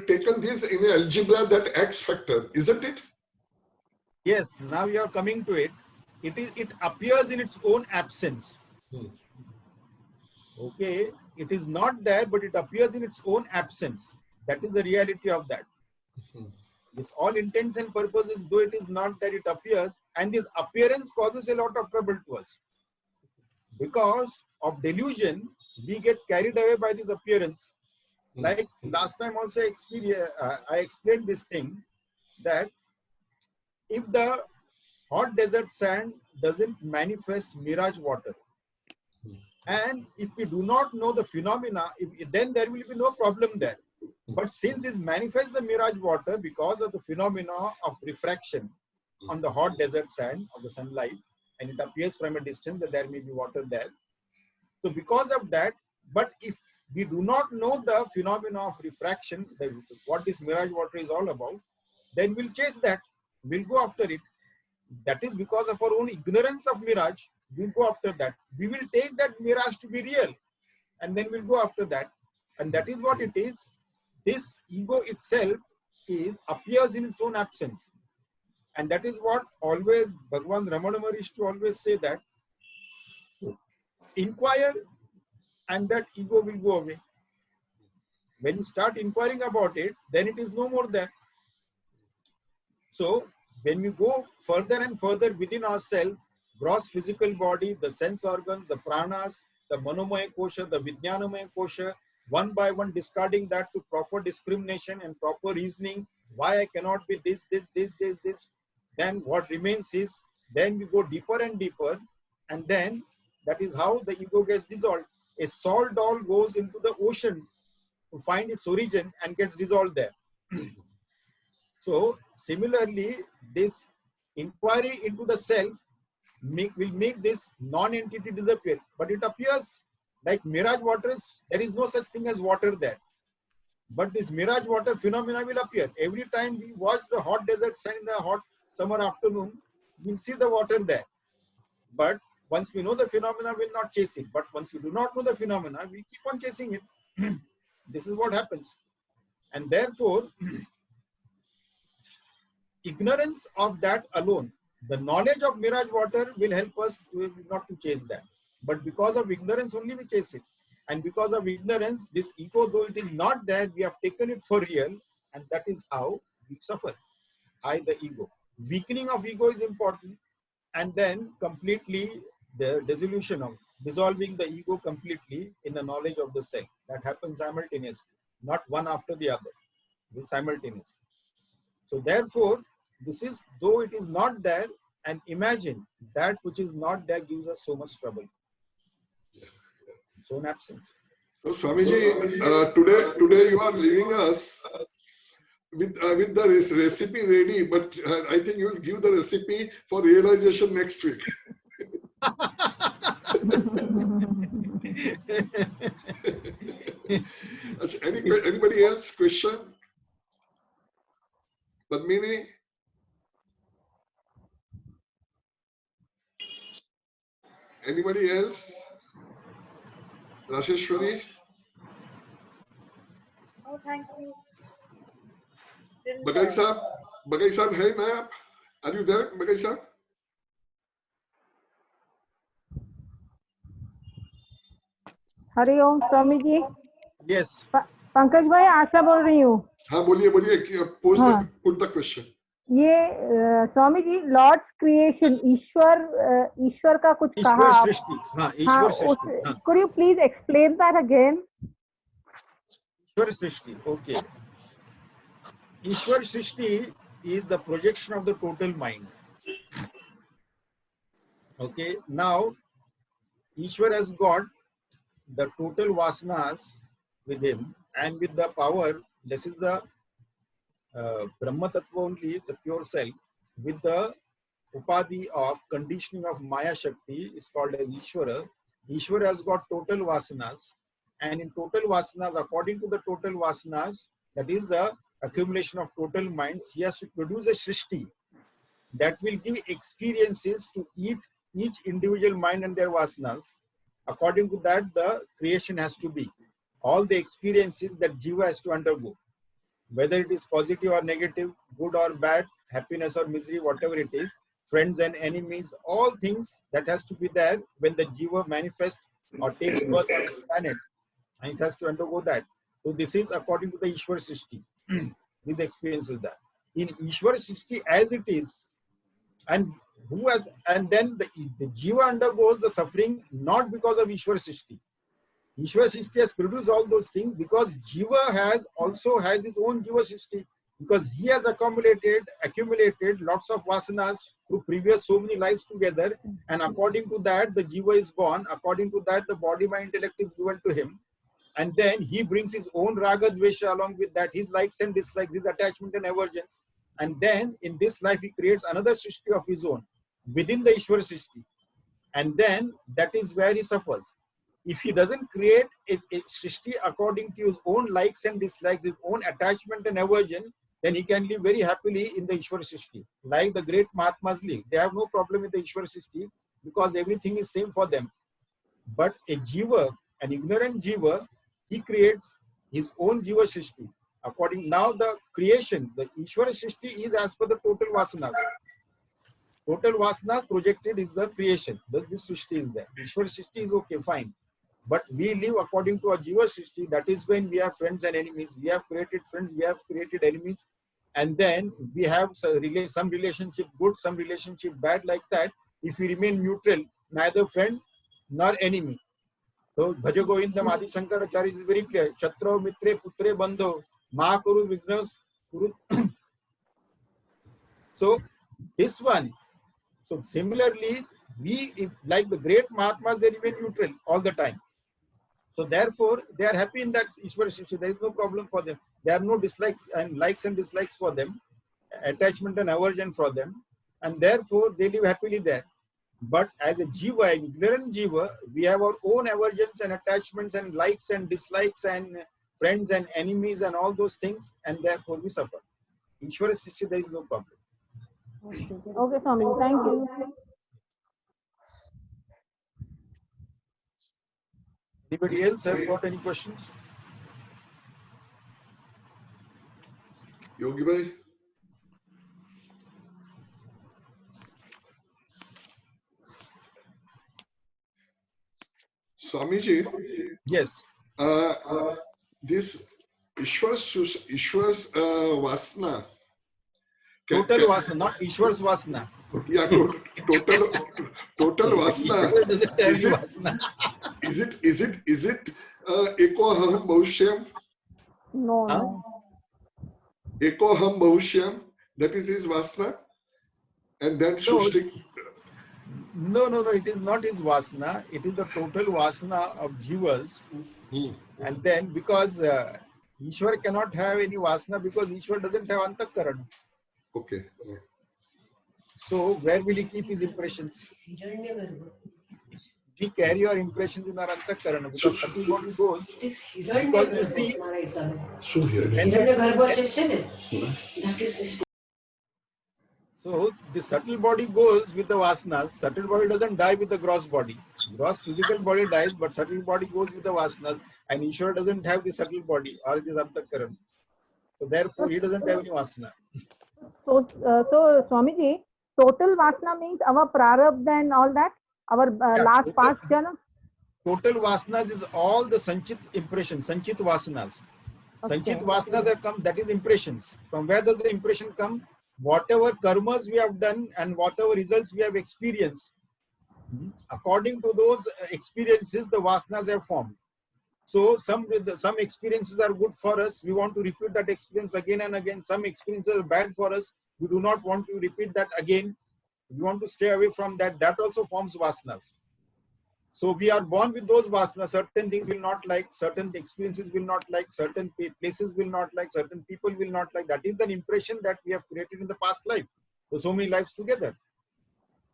taken this in algebra, that X factor, isn't it? Yes, now you are coming to it. It appears in its own absence. Okay, it is not there, but it appears in its own absence. That is the reality of that. With all intents and purposes, though it is not there, it appears, and this appearance causes a lot of trouble to us. Because of delusion, we get carried away by this appearance. Like last time also I explained this thing, that if the hot desert sand doesn't manifest mirage water, and if we do not know the phenomena, then there will be no problem there. But since it manifests the mirage water because of the phenomena of refraction on the hot desert sand of the sunlight, and it appears from a distance that there may be water there. So because of that, but if we do not know the phenomena of refraction, what this mirage water is all about, then we'll chase that, we'll go after it. That is because of our own ignorance of mirage, we'll go after that. We will take that mirage to be real, and then we'll go after that. And that is what it is. This ego itself appears in its own absence. And that is what always Bhagavan Ramana Maharishi to always say, that inquire and that ego will go away. When you start inquiring about it, then it is no more there. So when we go further and further within ourselves, gross physical body, the sense organs, the pranas, the manomaya kosha, the vijnanamaya kosha, one by one discarding that to proper discrimination and proper reasoning, why I cannot be this, then what remains is, then we go deeper and deeper, and then that is how the ego gets dissolved. A salt doll goes into the ocean to find its origin and gets dissolved there. So similarly, this inquiry into the self will make this non-entity disappear. But it appears like mirage waters, there is no such thing as water there. But this mirage water phenomena will appear. Every time we watch the hot desert sun in the hot summer afternoon, we'll see the water there. But once we know the phenomena, we'll not chase it. But once we do not know the phenomena, we keep on chasing it. This is what happens. And therefore, ignorance of that alone, the knowledge of mirage water will help us not to chase that. But because of ignorance only we chase it. And because of ignorance, this ego, though it is not there, we have taken it for real. And that is how we suffer. The ego. Weakening of ego is important. And then completely the dissolution of, dissolving the ego completely in the knowledge of the self. That happens simultaneously, not one after the other, simultaneously. So therefore, this is, though it is not there, and imagine that which is not there gives us so much trouble. So in absence. So Swamiji, today you are leaving us with the recipe ready, but I think you will give the recipe for realization next week. Anybody else question? Padmini? Anybody else? Rasheshwari? Oh, thank you. Bagai Sahab, hey ma'am, are you there, Bagai Sahab? Hari Om Swami ji. Yes. Pankaj भाई, आशा बोल रही हूँ. हाँ बोलिए, put the question. ये Swami ji, Lord's creation, ईश्वर का कुछ कहा आप. ईश्वर सृष्टि. Could you please explain that again? Ishwar Srishti. Okay. Ishwar Srishti is the projection of the total mind. Okay. Now, Ishwar has got the total vasanas with him, and with the power, this is the Brahma Tattva only, the pure self, with the upadhi of conditioning of Maya Shakti is called as Ishwara. Ishwara has got total vasanas, and in total vasanas, according to the total vasanas, that is the accumulation of total minds, he has to produce a Srishti that will give experiences to each individual mind and their vasanas. According to that, the creation has to be. All the experiences that Jiva has to undergo, whether it is positive or negative, good or bad, happiness or misery, whatever it is, friends and enemies, all things that has to be there when the Jiva manifests or takes birth on this planet, and it has to undergo that. So this is according to the Ishwar Srishti. These experiences that. In Ishwar Srishti as it is, and then the Jiva undergoes the suffering not because of Ishwar Srishti. Ishwar Srishti has produced all those things because Jiva also has his own Jiva Srishti, because he has accumulated lots of vasanas through previous so many lives together, and according to that the Jiva is born, according to that the body, mind, intellect is given to him, and then he brings his own raga dvesha along with that, his likes and dislikes, his attachment and aversions, and then in this life he creates another Srishti of his own within the Ishwar Srishti, and then that is where he suffers. If he doesn't create a Srishti according to his own likes and dislikes, his own attachment and aversion, then he can live very happily in the Ishwar Srishti. Like the great Mahatmas live. They have no problem with the Ishwar Srishti because everything is same for them. But a Jiva, an ignorant Jiva, he creates his own Jiva Srishti. According now the creation, the Ishwar Srishti is as per the total vasanas. Total vasana projected is the creation. This Srishti is there. Ishwar Srishti is okay, fine. But we live according to our Jiva Srishti. That is when we have friends and enemies. We have created friends, we have created enemies. and then we have some relationship good, some relationship bad, like that. If we remain neutral, neither friend nor enemy. So Bhaja Govindam Adi Shankaracharya is very clear. Shatro mitre putre bandho ma kuru vignas kuru. So this one. So similarly, like the great Mahatmas, they remain neutral all the time. So therefore, they are happy in that Ishwara Shishya. There is no problem for them. There are no dislikes and likes and dislikes for them, attachment and aversion for them, and therefore they live happily there. But as a Jiva, ignorant Jiva, we have our own aversions and attachments and likes and dislikes and friends and enemies and all those things, and therefore we suffer. Ishwara Shishya, there is no problem. Okay, Swami, thank you. Anybody else have got any questions? Yogi Bhai? Swamiji? Yes. This Ishwar's Vasana. Total Vasana, not Ishwar's Vasana. Yeah, total Vasana. Is it Eko Aham Bhavushyam? No. Eko Aham Bhavushyam, that is his Vasana. And then Srushti. No, it is not his Vasana. It is the total Vasana of Jivas. And then because Ishwar cannot have any Vasana because Ishwar doesn't have Antakaran. Okay. So where will he keep his impressions? We carry our impressions in our Antakaran because subtle body goes. Because you see, so the subtle body goes with the Vasanas. Subtle body doesn't die with the gross body. Gross physical body dies, but subtle body goes with the Vasanas. And Ishwar doesn't have the subtle body or it is Antakaran. So therefore he doesn't have any Vasana. So Swamiji, total Vasana means our prarabdha and all that? Our last past jana? Total Vasanas is all the Sanchit impressions, Sanchit Vasanas. Okay. Sanchit Vasanas have come, that is impressions. From where does the impression come? Whatever karmas we have done and whatever results we have experienced, according to those experiences, the Vasanas have formed. So some experiences are good for us. We want to repeat that experience again and again. Some experiences are bad for us. We do not want to repeat that again. We want to stay away from that. That also forms Vasanas. So we are born with those Vasanas. Certain things will not like, certain experiences will not like, certain places will not like, certain people will not like. That is an impression that we have created in the past life. So many lives together.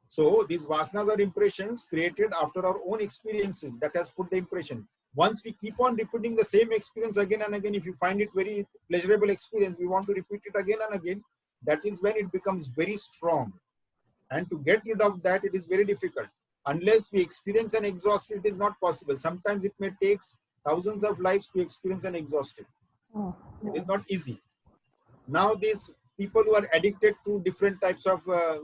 So these Vasanas are impressions created after our own experiences that has put the impression. Once we keep on repeating the same experience again and again, if you find it very pleasurable experience, we want to repeat it again and again. That is when it becomes very strong. And to get rid of that, it is very difficult. Unless we experience and exhaust it, is not possible. Sometimes it may take thousands of lives to experience and exhaust it. It is not easy. Now these people who are addicted to different types of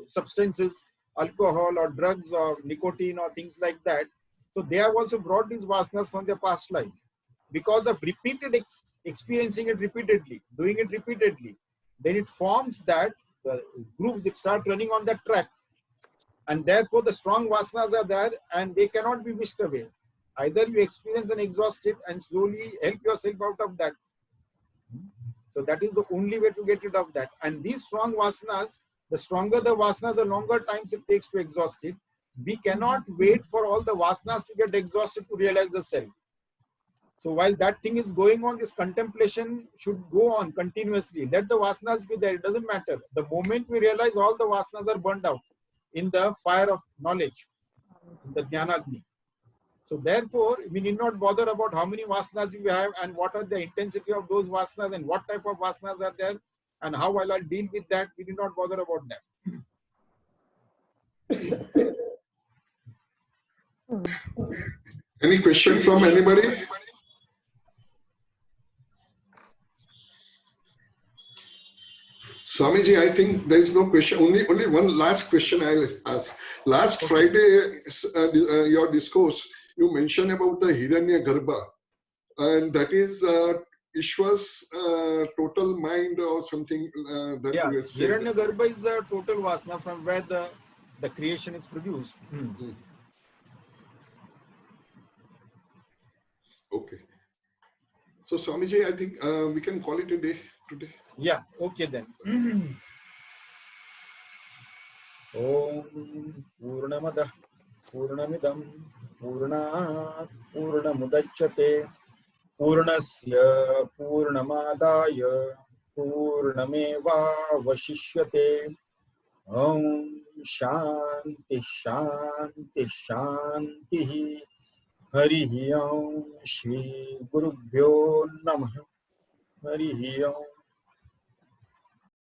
substances, alcohol or drugs or nicotine or things like that, so they have also brought these vasanas from their past life. Because of repeated experiencing it repeatedly, doing it repeatedly, then it forms that the groups that start running on that track. And therefore the strong vasanas are there and they cannot be wished away. Either you experience and exhaust it and slowly help yourself out of that. So that is the only way to get rid of that. And these strong vasanas, the stronger the vasana, the longer times it takes to exhaust it. We cannot wait for all the vasanas to get exhausted to realize the self. So while that thing is going on, this contemplation should go on continuously. Let the vasanas be there. It doesn't matter. The moment we realize all the vasanas are burned out in the fire of knowledge, in the Jnanagni. So therefore, we need not bother about how many vasanas we have and what are the intensity of those vasanas and what type of vasanas are there and how I'll deal with that. We need not bother about that. Any question from anybody? Swamiji, I think there is no question. Only one last question I'll ask. Last Friday, your discourse, you mentioned about the Hiranya Garbha, and that is Ishwar's total mind or something that Yeah, you had said. Hiranyagarbha is the total vasana from where the creation is produced. Okay. So Swamiji, I think we can call it a day today. Yeah, okay then. Om Purnamadah Purnamidam Purnat Purnamudachyate Purnasya Purnamadaya Purnameva Vashishyate. Om Shanti Shanti Shanti. Harihi Om Shri Gurubhyo Namah. Harihi Om.